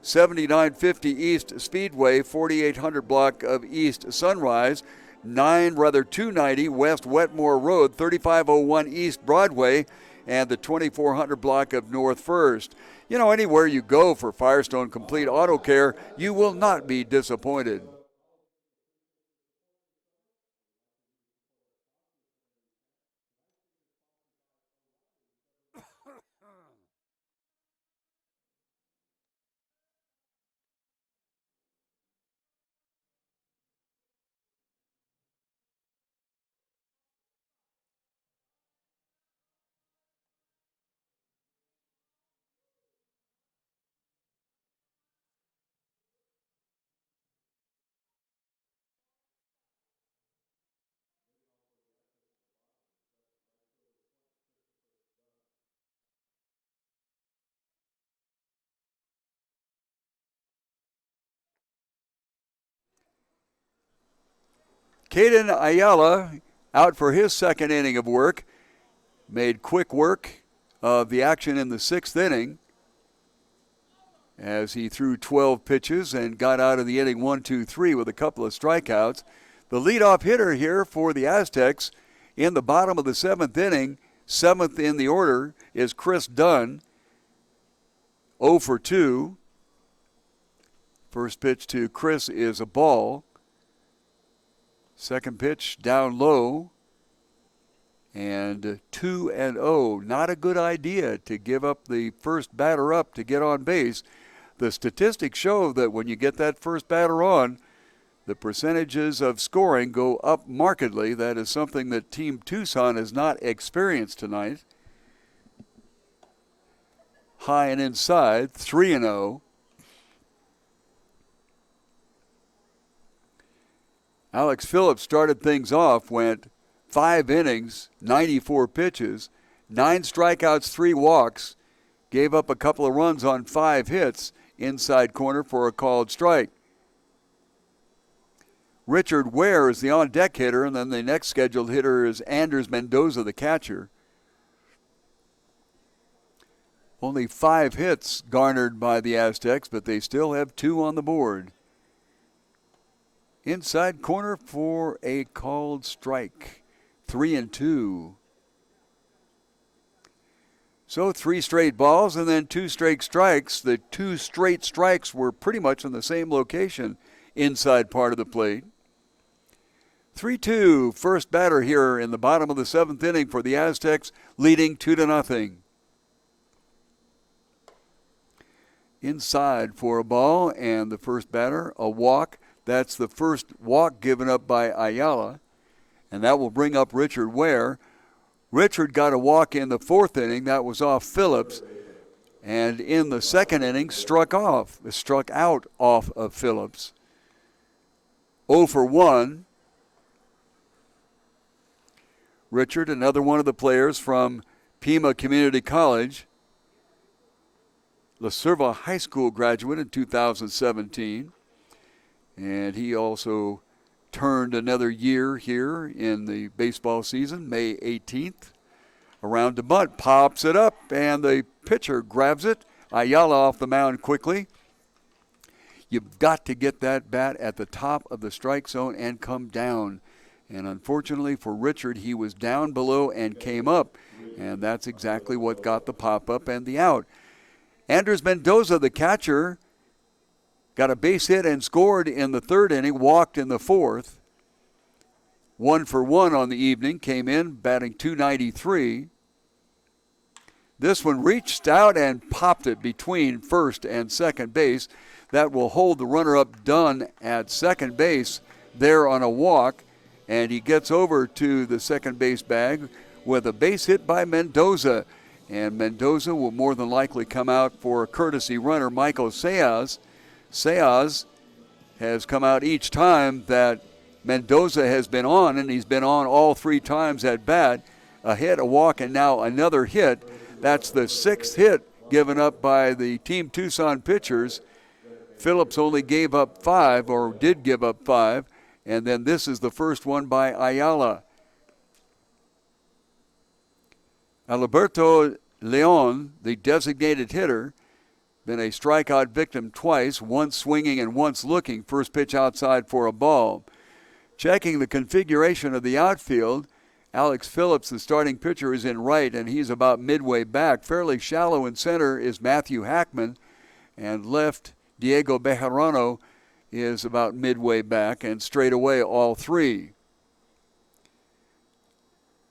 A: 7950 East Speedway, 4800 block of East Sunrise, 290 West Wetmore Road, 3501 East Broadway, and the 2400 block of North First. You know, anywhere you go for Firestone Complete Auto Care, you will not be disappointed. Caden Ayala out for his second inning of work. Made quick work of the action in the 6th inning as he threw 12 pitches and got out of the inning 1-2-3 with a couple of strikeouts. The leadoff hitter here for the Aztecs in the bottom of the 7th inning, 7th in the order, is Chris Dunn, 0 for 2. First pitch to Chris is a ball. Second pitch down low, and 2-0. Not a good idea to give up the first batter up to get on base. The statistics show that when you get that first batter on, the percentages of scoring go up markedly. That is something that Team Tucson has not experienced tonight. High and inside, 3-0. Alex Phillips started things off, went 5 innings, 94 pitches, 9 strikeouts, 3 walks, gave up a couple of runs on 5 hits, inside corner for a called strike. Richard Ware is the on-deck hitter, and then the next scheduled hitter is Anders Mendoza, the catcher. Only 5 hits garnered by the Aztecs, but they still have 2 on the board. Inside corner for a called strike. 3-2. So 3 straight balls and then 2 straight strikes. The 2 straight strikes were pretty much in the same location, inside part of the plate. 3-2, first batter here in the bottom of the 7th inning for the Aztecs, leading 2-0. Inside for a ball, and the first batter, a walk. That's the first walk given up by Ayala, and that will bring up Richard Ware. Richard got a walk in the 4th inning. That was off Phillips, and in the 2nd inning struck out off of Phillips. 0 for 1. Richard, another one of the players from Pima Community College, La Cerva High School graduate in 2017. And he also turned another year here in the baseball season, May 18th. Around to bunt, pops it up, and the pitcher grabs it. Ayala off the mound quickly. You've got to get that bat at the top of the strike zone and come down. And unfortunately for Richard, he was down below and came up. And that's exactly what got the pop-up and the out. Anders Mendoza, the catcher, got a base hit and scored in the 3rd inning, walked in the 4th. 1 for 1 on the evening, came in batting .293. This one reached out and popped it between first and second base. That will hold the runner-up Dunn at second base there on a walk, and he gets over to the second base bag with a base hit by Mendoza. And Mendoza will more than likely come out for a courtesy runner, Michael Seaz. Seaz has come out each time that Mendoza has been on, and he's been on all 3 times at bat. A hit, a walk, and now another hit. That's the 6th hit given up by the Team Tucson pitchers. Phillips only gave up 5, or did give up 5, and then this is the first one by Ayala. Alberto Leon, the designated hitter, been a strikeout victim twice, once swinging and once looking. First pitch outside for a ball. Checking the configuration of the outfield, Alex Phillips, the starting pitcher, is in right, and he's about midway back. Fairly shallow in center is Matthew Hackman, and left, Diego Bejarano is about midway back, and straight away all 3.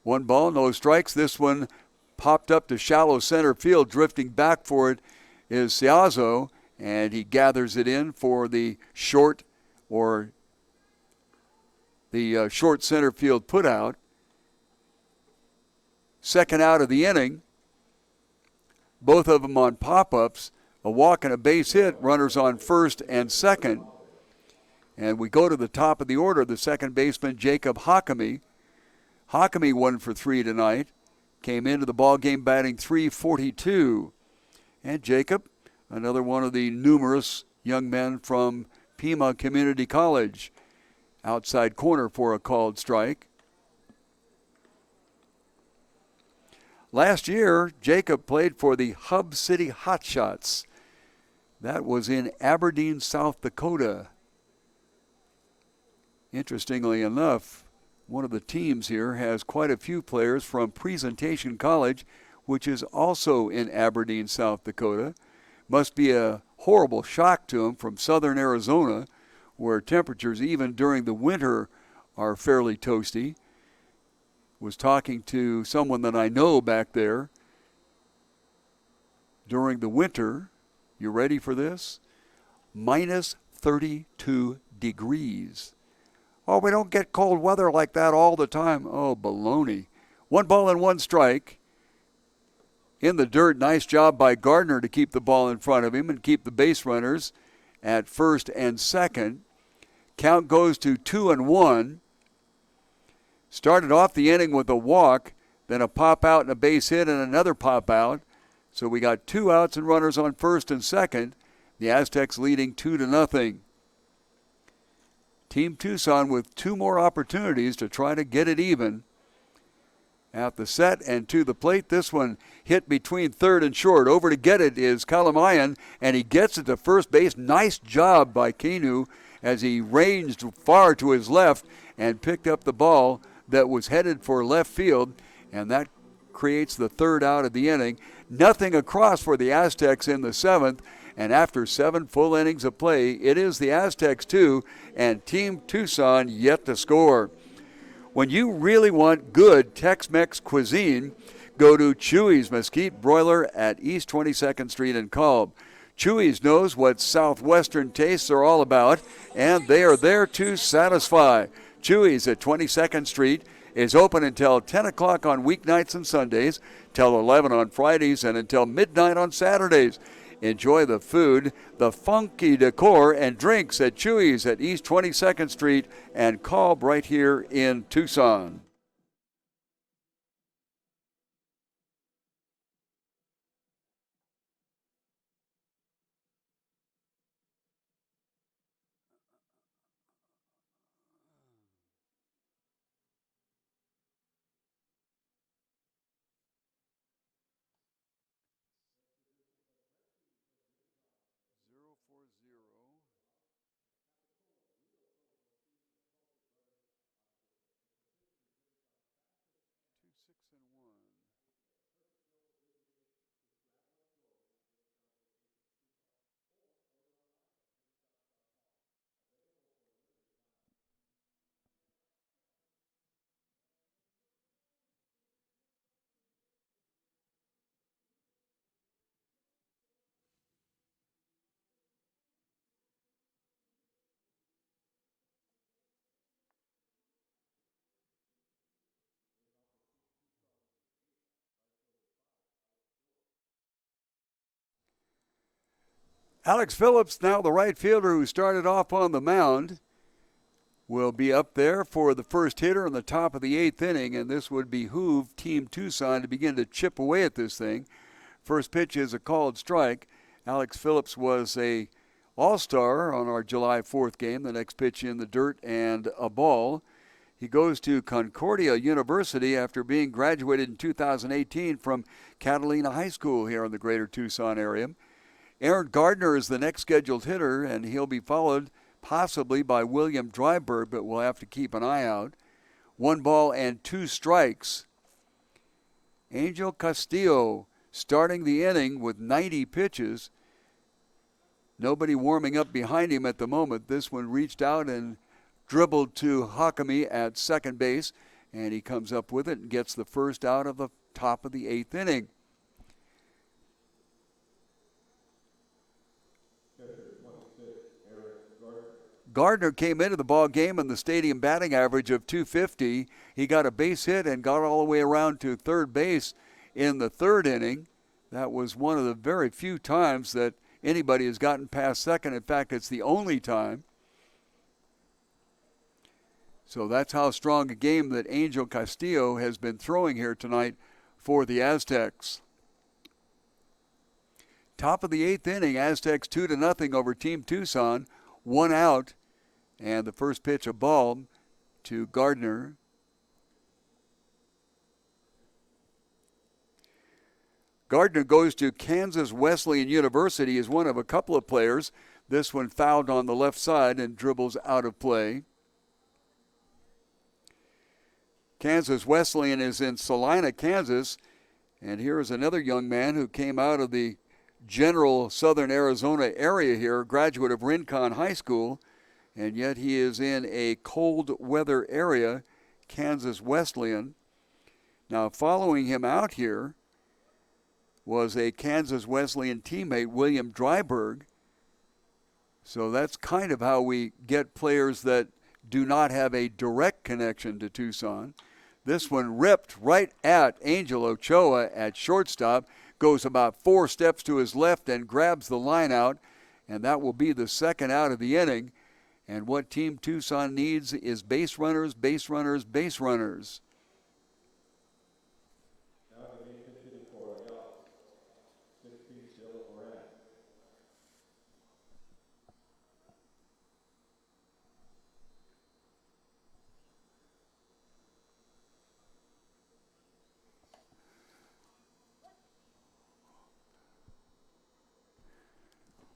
A: 1 ball, no strikes. This one popped up to shallow center field. Drifting back for it is Ciazzo, and he gathers it in for the short, or the short center field put out. Second out of the inning. Both of them on pop-ups. A walk and a base hit, runners on first and second. And we go to the top of the order, the second baseman, Jacob Hakami. Hakami 1 for 3 tonight. Came into the ball game batting .342. And Jacob, another one of the numerous young men from Pima Community College. Outside corner for a called strike. Last year, Jacob played for the Hub City Hotshots. That was in Aberdeen, South Dakota. Interestingly enough, one of the teams here has quite a few players from Presentation College, which is also in Aberdeen, South Dakota. Must be a horrible shock to him from southern Arizona, where temperatures even during the winter are fairly toasty. Was talking to someone that I know back there. During the winter, you ready for this? Minus 32 degrees. Oh, we don't get cold weather like that all the time. Oh, baloney. 1 ball and 1 strike. In the dirt, nice job by Gardner to keep the ball in front of him and keep the base runners at first and second. Count goes to 2-1. Started off the inning with a walk, then a pop out and a base hit and another pop out. So we got 2 outs and runners on first and second. The Aztecs leading 2-0. Team Tucson with 2 more opportunities to try to get it even. At the set and to the plate, this one hit between third and short. Over to get it is Kalamayan, and he gets it to first base. Nice job by Kino as he ranged far to his left and picked up the ball that was headed for left field, and that creates the 3rd out of the inning. Nothing across for the Aztecs in the 7th, and after 7 full innings of play, it is the Aztecs 2 and Team Tucson yet to score. When you really want good Tex-Mex cuisine, go to Chewy's Mesquite Broiler at East 22nd Street in Colb. Chewy's knows what Southwestern tastes are all about, and they are there to satisfy. Chewy's at 22nd Street is open until 10 o'clock on weeknights and Sundays, till 11 on Fridays, and until midnight on Saturdays. Enjoy the food, the funky decor, and drinks at Chewy's at East 22nd Street and Colb right here in Tucson. Alex Phillips, now the right fielder who started off on the mound, will be up there for the first hitter in the top of the 8th inning, and this would behoove Team Tucson to begin to chip away at this thing. First pitch is a called strike. Alex Phillips was a All-Star on our July 4th game. The next pitch in the dirt and a ball. He goes to Concordia University after being graduated in 2018 from Catalina High School here in the greater Tucson area. Aaron Gardner is the next scheduled hitter, and he'll be followed possibly by William Dryberg, but we'll have to keep an eye out. 1 ball and 2 strikes. Angel Castillo starting the inning with 90 pitches. Nobody warming up behind him at the moment. This one reached out and dribbled to Hakami at second base, and he comes up with it and gets the first out of the top of the 8th inning. Gardner came into the ball game in the stadium batting average of .250. He got a base hit and got all the way around to third base in the 3rd inning. That was one of the very few times that anybody has gotten past second. In fact, it's the only time. So that's how strong a game that Angel Castillo has been throwing here tonight for the Aztecs. Top of the 8th inning, Aztecs 2-0 over Team Tucson. 1 out, and the first pitch a ball to Gardner. Gardner goes to Kansas Wesleyan University as one of a couple of players. This one fouled on the left side and dribbles out of play. Kansas Wesleyan is in Salina, Kansas. And here is another young man who came out of the general southern Arizona area here, a graduate of Rincon High School. And yet he is in a cold weather area, Kansas Wesleyan. Now following him out here was a Kansas Wesleyan teammate, William Dryberg. So that's kind of how we get players that do not have a direct connection to Tucson. This one ripped right at Angel Ochoa at shortstop, goes about 4 steps to his left and grabs the line out, and that will be the second out of the inning. And what Team Tucson needs is base runners, base runners, base runners.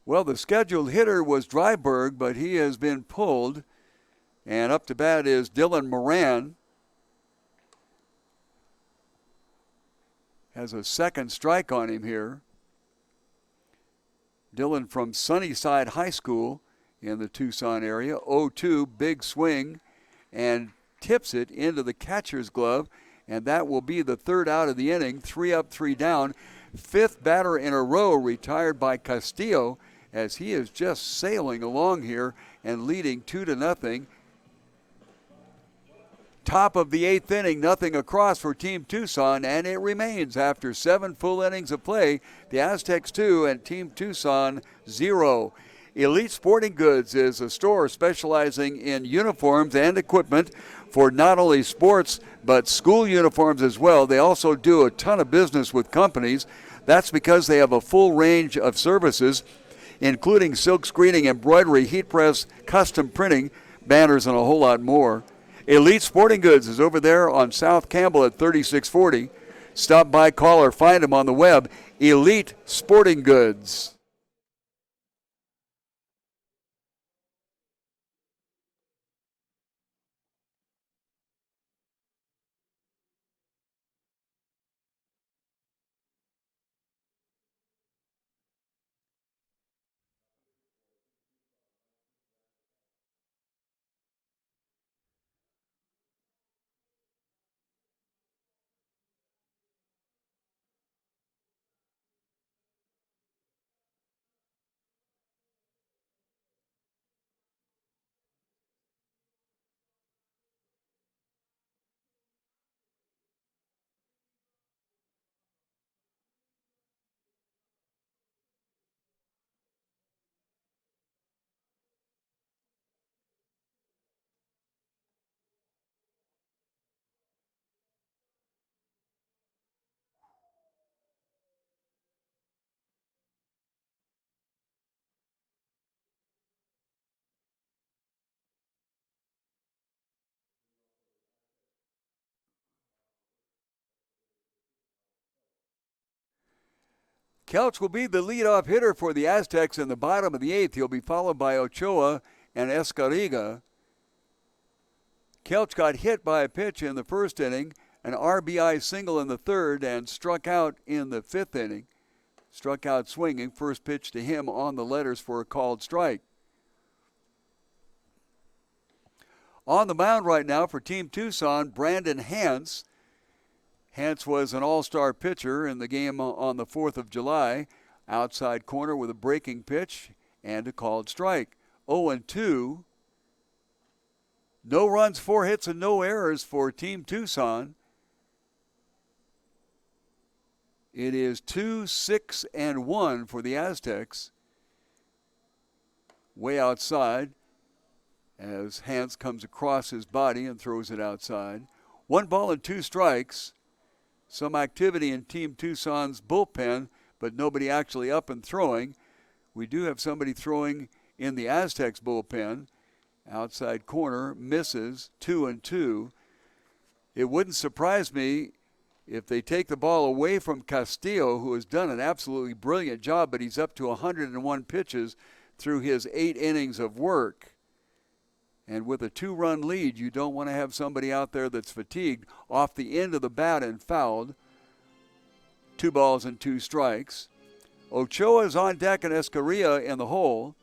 A: Well, the scheduled hitter was Dryberg, but he has been pulled. And up to bat is Dylan Moran. Has a second strike on him here. Dylan from Sunnyside High School in the Tucson area. 0-2, big swing, and tips it into the catcher's glove. And that will be the third out of the inning. 3 up, 3 down. 5th batter in a row retired by Castillo, as he is just sailing along here and leading 2-0. Top of the 8th inning, nothing across for Team Tucson, and it remains after 7 full innings of play. The Aztecs 2 and Team Tucson 0. Elite Sporting Goods is a store specializing in uniforms and equipment for not only sports but school uniforms as well. They also do a ton of business with companies. That's because they have a full range of services, including silk screening, embroidery, heat press, custom printing, banners, and a whole lot more. Elite Sporting Goods is over there on South Campbell at 3640. Stop by, call, or find them on the web. Elite Sporting Goods. Kelch will be the leadoff hitter for the Aztecs in the bottom of the 8th. He'll be followed by Ochoa and Escariga. Kelch got hit by a pitch in the first inning, an RBI single in the 3rd, and struck out in the 5th inning. Struck out swinging. First pitch to him on the letters for a called strike. On the mound right now for Team Tucson, Brandon Hance. Hance was an all-star pitcher in the game on the 4th of July. Outside corner with a breaking pitch and a called strike. 0-2. No runs, 4 hits, and no errors for Team Tucson. It is 2-6-1 for the Aztecs. Way outside as Hance comes across his body and throws it outside. 1 ball and 2 strikes. Some activity in Team Tucson's bullpen, but nobody actually up and throwing. We do have somebody throwing in the Aztecs bullpen. Outside corner, misses, 2-2. It wouldn't surprise me if they take the ball away from Castillo, who has done an absolutely brilliant job, but he's up to 101 pitches through his 8 innings of work. And with a 2-run lead, you don't want to have somebody out there that's fatigued off the end of the bat and fouled. 2 balls and 2 strikes. Ochoa is on deck and Escariga in the hole.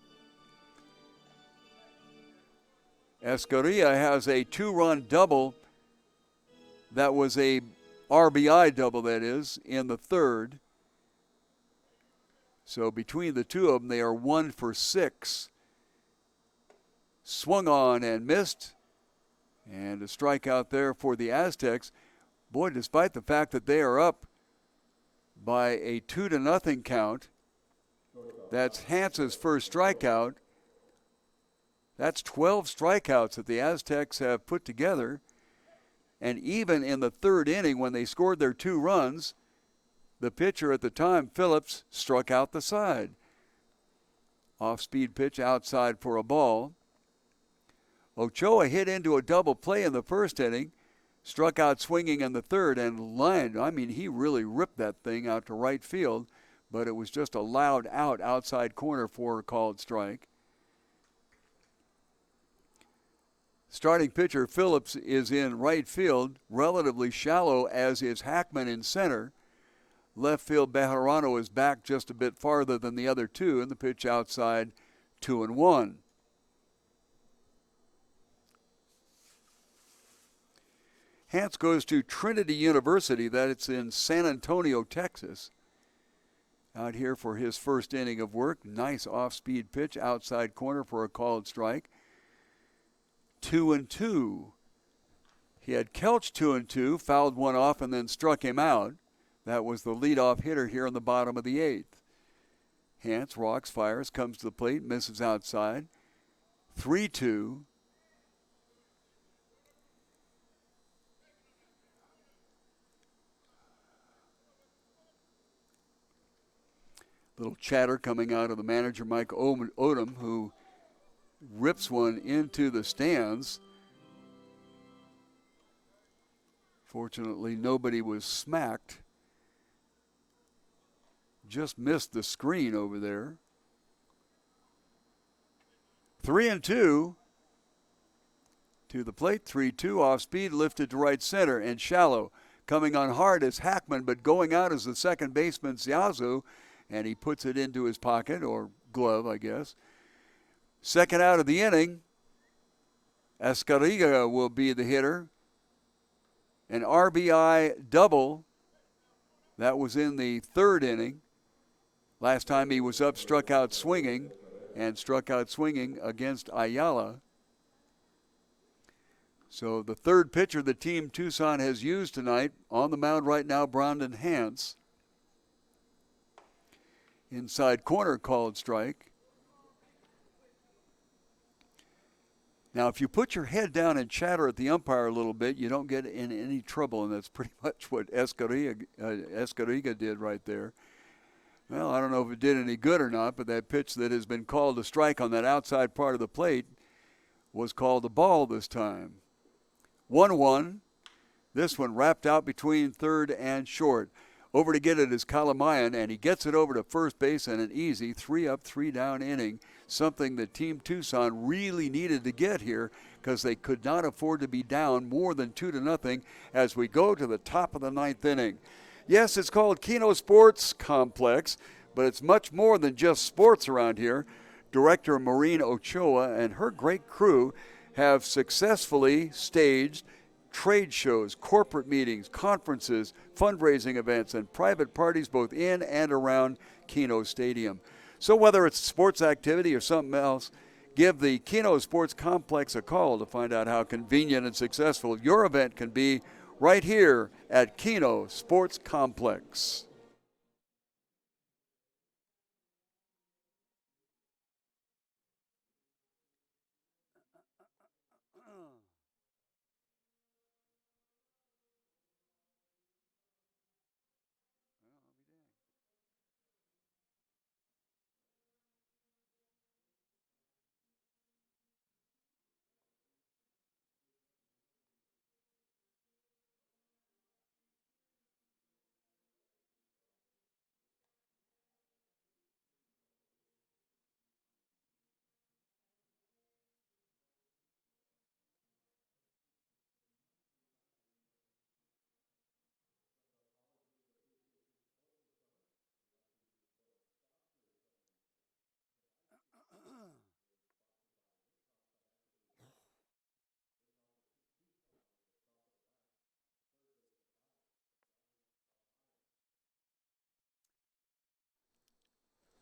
A: Escariga has a 2-run double. That was a RBI double, that is, in the 3rd. So between the two of them, they are 1 for 6. Swung on and missed. And a strikeout there for the Aztecs. Boy, despite the fact that they are up by a 2-0 count, that's Hance's first strikeout. That's 12 strikeouts that the Aztecs have put together. And even in the 3rd inning, when they scored their 2 runs, the pitcher at the time, Phillips, struck out the side. Off-speed pitch outside for a ball. Ochoa hit into a double play in the 1st inning, struck out swinging in the 3rd, and lined. I mean, he really ripped that thing out to right field, but it was just a loud out outside corner for a called strike. Starting pitcher Phillips is in right field, relatively shallow, as is Hackman in center. Left field Bejarano is back just a bit farther than the other two, and the pitch outside, 2-1. Hance goes to Trinity University, that's in San Antonio, Texas. Out here for his first inning of work. Nice off-speed pitch, outside corner for a called strike. 2-2. He had Kelch 2-2, fouled one off and then struck him out. That was the leadoff hitter here in the bottom of the 8th. Hance rocks, fires, comes to the plate, misses outside. 3-2. Little chatter coming out of the manager, Mike Odom, who rips one into the stands. Fortunately, nobody was smacked. Just missed the screen over there. 3-2. To the plate, 3-2, off speed, lifted to right center, and shallow. Coming on hard is Hackman, but going out is the second baseman, Ziazu, and he puts it into his pocket, or glove, I guess. Second out of the inning, Escariga will be the hitter. An RBI double. That was in the 3rd inning. Last time he was up, struck out swinging against Ayala. So the 3rd pitcher the team Tucson has used tonight on the mound right now, Brandon Hance. Inside corner, called strike. Now, if you put your head down and chatter at the umpire a little bit, you don't get in any trouble, and that's pretty much what Escariga did right there. Well, I don't know if it did any good or not, but that pitch that has been called a strike on that outside part of the plate was called a ball this time. 1-1. This one wrapped out between third and short. Over to get it is Kalamayan, and he gets it over to first base in an easy 3-up, 3-down inning, something that Team Tucson really needed to get here because they could not afford to be down more than 2-0 as we go to the top of the ninth inning. Yes, it's called Kino Sports Complex, but it's much more than just sports around here. Director Maureen Ochoa and her great crew have successfully staged trade shows, corporate meetings, conferences, fundraising events, and private parties both in and around Kino Stadium. So whether it's sports activity or something else, give the Kino Sports Complex a call to find out how convenient and successful your event can be right here at Kino Sports Complex.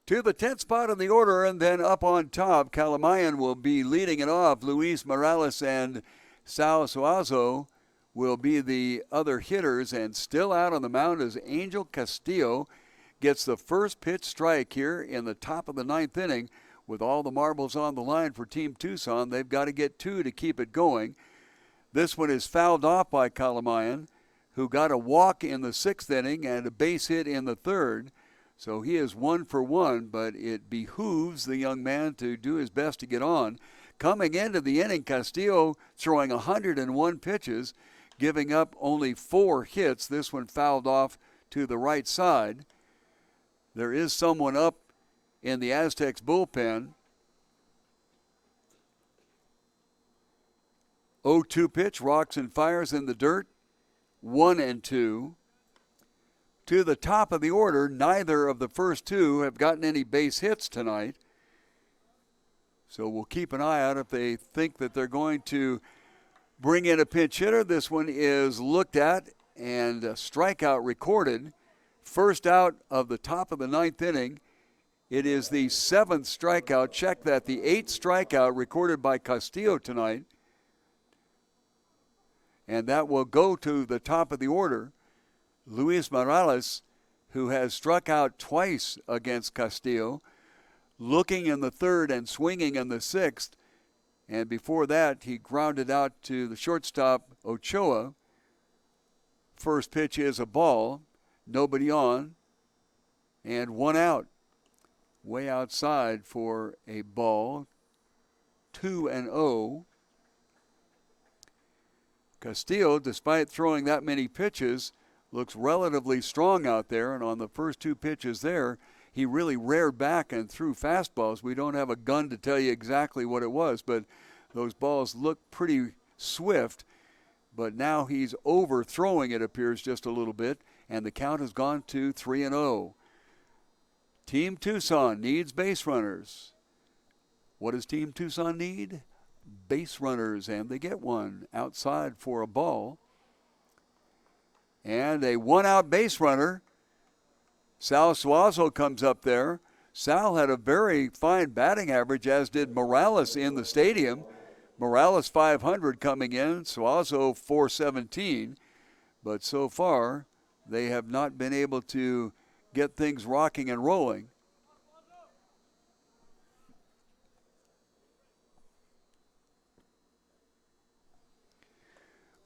A: To the 10th spot in the order, and then up on top, Kalamayan will be leading it off. Luis Morales and Sal Suazo will be the other hitters, and still out on the mound is Angel Castillo. Gets the first pitch strike here in the top of the ninth inning. With all the marbles on the line for Team Tucson, they've got to get 2 to keep it going. This one is fouled off by Kalamayan, who got a walk in the 6th inning and a base hit in the 3rd. So he is 1 for 1, but it behooves the young man to do his best to get on. Coming into the inning, Castillo throwing 101 pitches, giving up only 4 hits. This one fouled off to the right side. There is someone up in the Aztecs bullpen. 0-2 pitch, rocks and fires in the dirt, 1-2. To the top of the order, neither of the first 2 have gotten any base hits tonight. So we'll keep an eye out if they think that they're going to bring in a pinch hitter. This one is looked at and a strikeout recorded. First out of the top of the ninth inning. It is the 7th strikeout. Check that, the 8th strikeout recorded by Castillo tonight. And that will go to the top of the order. Luis Morales, who has struck out twice against Castillo, looking in the 3rd and swinging in the 6th. And before that, he grounded out to the shortstop, Ochoa. First pitch is a ball, nobody on, and 1 out. Way outside for a ball, 2-0. Castillo, despite throwing that many pitches, looks relatively strong out there, and on the first 2 pitches there, he really reared back and threw fastballs. We don't have a gun to tell you exactly what it was, but those balls look pretty swift. But now he's overthrowing, it appears, just a little bit, and the count has gone to 3-0. Team Tucson needs base runners. What does Team Tucson need? Base runners, and they get one outside for a ball. And a 1-out base runner. Sal Suazo comes up there. Sal had a very fine batting average, as did Morales in the stadium. Morales 500 coming in, Suazo 417. But so far, they have not been able to get things rocking and rolling.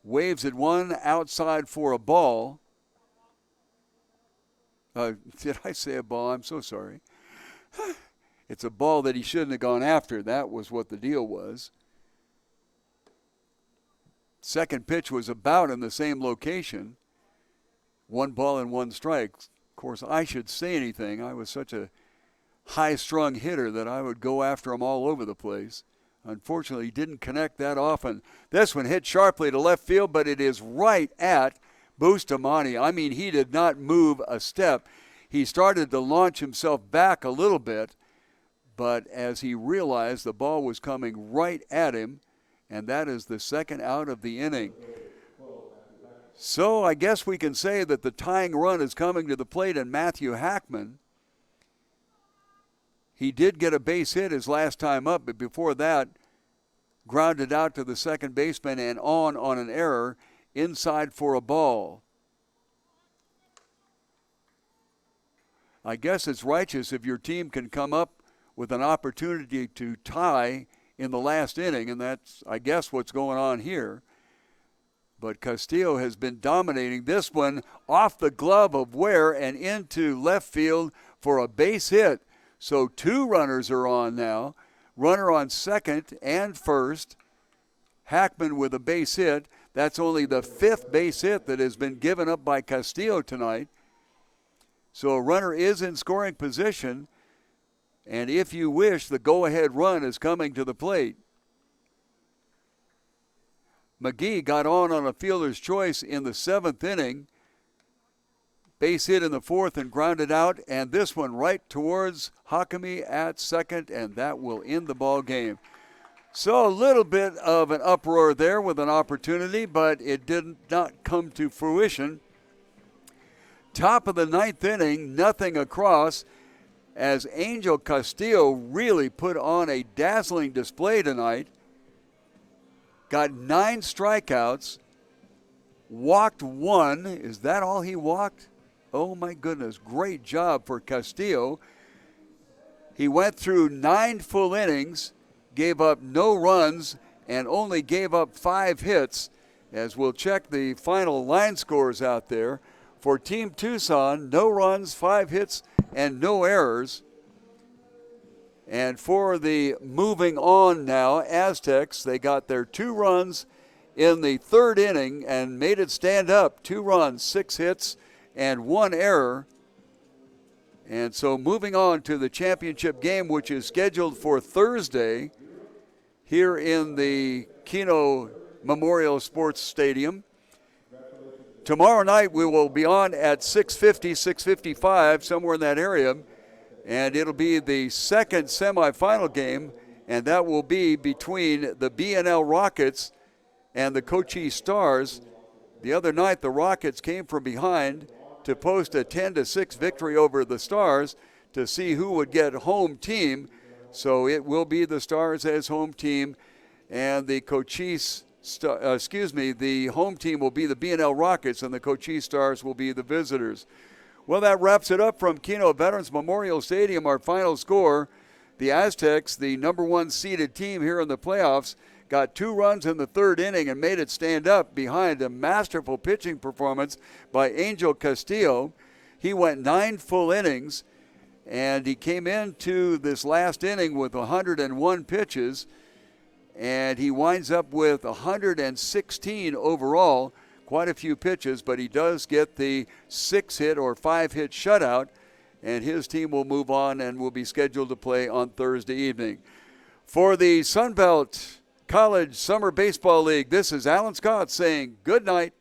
A: Waves at one, outside for a ball. Did I say a ball? I'm so sorry. It's a ball that he shouldn't have gone after. That was what the deal was. Second pitch was about in the same location. 1 ball and 1 strike. Of course, I should say anything. I was such a high-strung hitter that I would go after him all over the place. Unfortunately, he didn't connect that often. This one hit sharply to left field, but it is right at Bustamante. I mean, he did not move a step. He started to launch himself back a little bit, but as he realized the ball was coming right at him, and that is the second out of the inning. So I guess we can say that the tying run is coming to the plate, and Matthew Hackman, he did get a base hit his last time up, but before that, grounded out to the second baseman and on an error inside for a ball. I guess it's righteous if your team can come up with an opportunity to tie in the last inning, and that's, I guess, what's going on here. But Castillo has been dominating this one off the glove of Ware and into left field for a base hit. So 2 runners are on now. Runner on second and first. Hackman with a base hit. That's only the 5th base hit that has been given up by Castillo tonight. So a runner is in scoring position. And if you wish, the go-ahead run is coming to the plate. McGee got on a fielder's choice in the 7th inning. Base hit in the 4th and grounded out, and this one right towards Hakami at second, and that will end the ball game. So a little bit of an uproar there with an opportunity, but it did not come to fruition. Top of the 9th inning, nothing across, as Angel Castillo really put on a dazzling display tonight. Got 9 strikeouts, walked 1. Is that all he walked? Oh, my goodness. Great job for Castillo. He went through 9 full innings, gave up no runs, and only gave up 5 hits, as we'll check the final line scores out there. For Team Tucson, no runs, 5 hits, and no errors. And for the moving on now, Aztecs, they got their 2 runs in the 3rd inning and made it stand up. 2 runs, 6 hits, and 1 error. And so moving on to the championship game, which is scheduled for Thursday here in the Kino Memorial Sports Stadium. Tomorrow night we will be on at 6:50, 6:55, somewhere in that area. And it'll be the second semifinal game, and that will be between the B&L Rockets and the Cochise Stars. The other night, the Rockets came from behind to post a 10-6 victory over the Stars to see who would get home team. So it will be the Stars as home team, and the the home team will be the B&L Rockets, and the Cochise Stars will be the visitors. Well, that wraps it up from Kino Veterans Memorial Stadium. Our final score, the Aztecs, the number 1 seeded team here in the playoffs, got 2 runs in the 3rd inning and made it stand up behind a masterful pitching performance by Angel Castillo. He went 9 full innings, and he came into this last inning with 101 pitches, and he winds up with 116 overall. Quite a few pitches, but he does get the 6-hit or 5-hit shutout, and his team will move on and will be scheduled to play on Thursday evening. For the Sunbelt College Summer Baseball League, this is Alan Scott saying good night.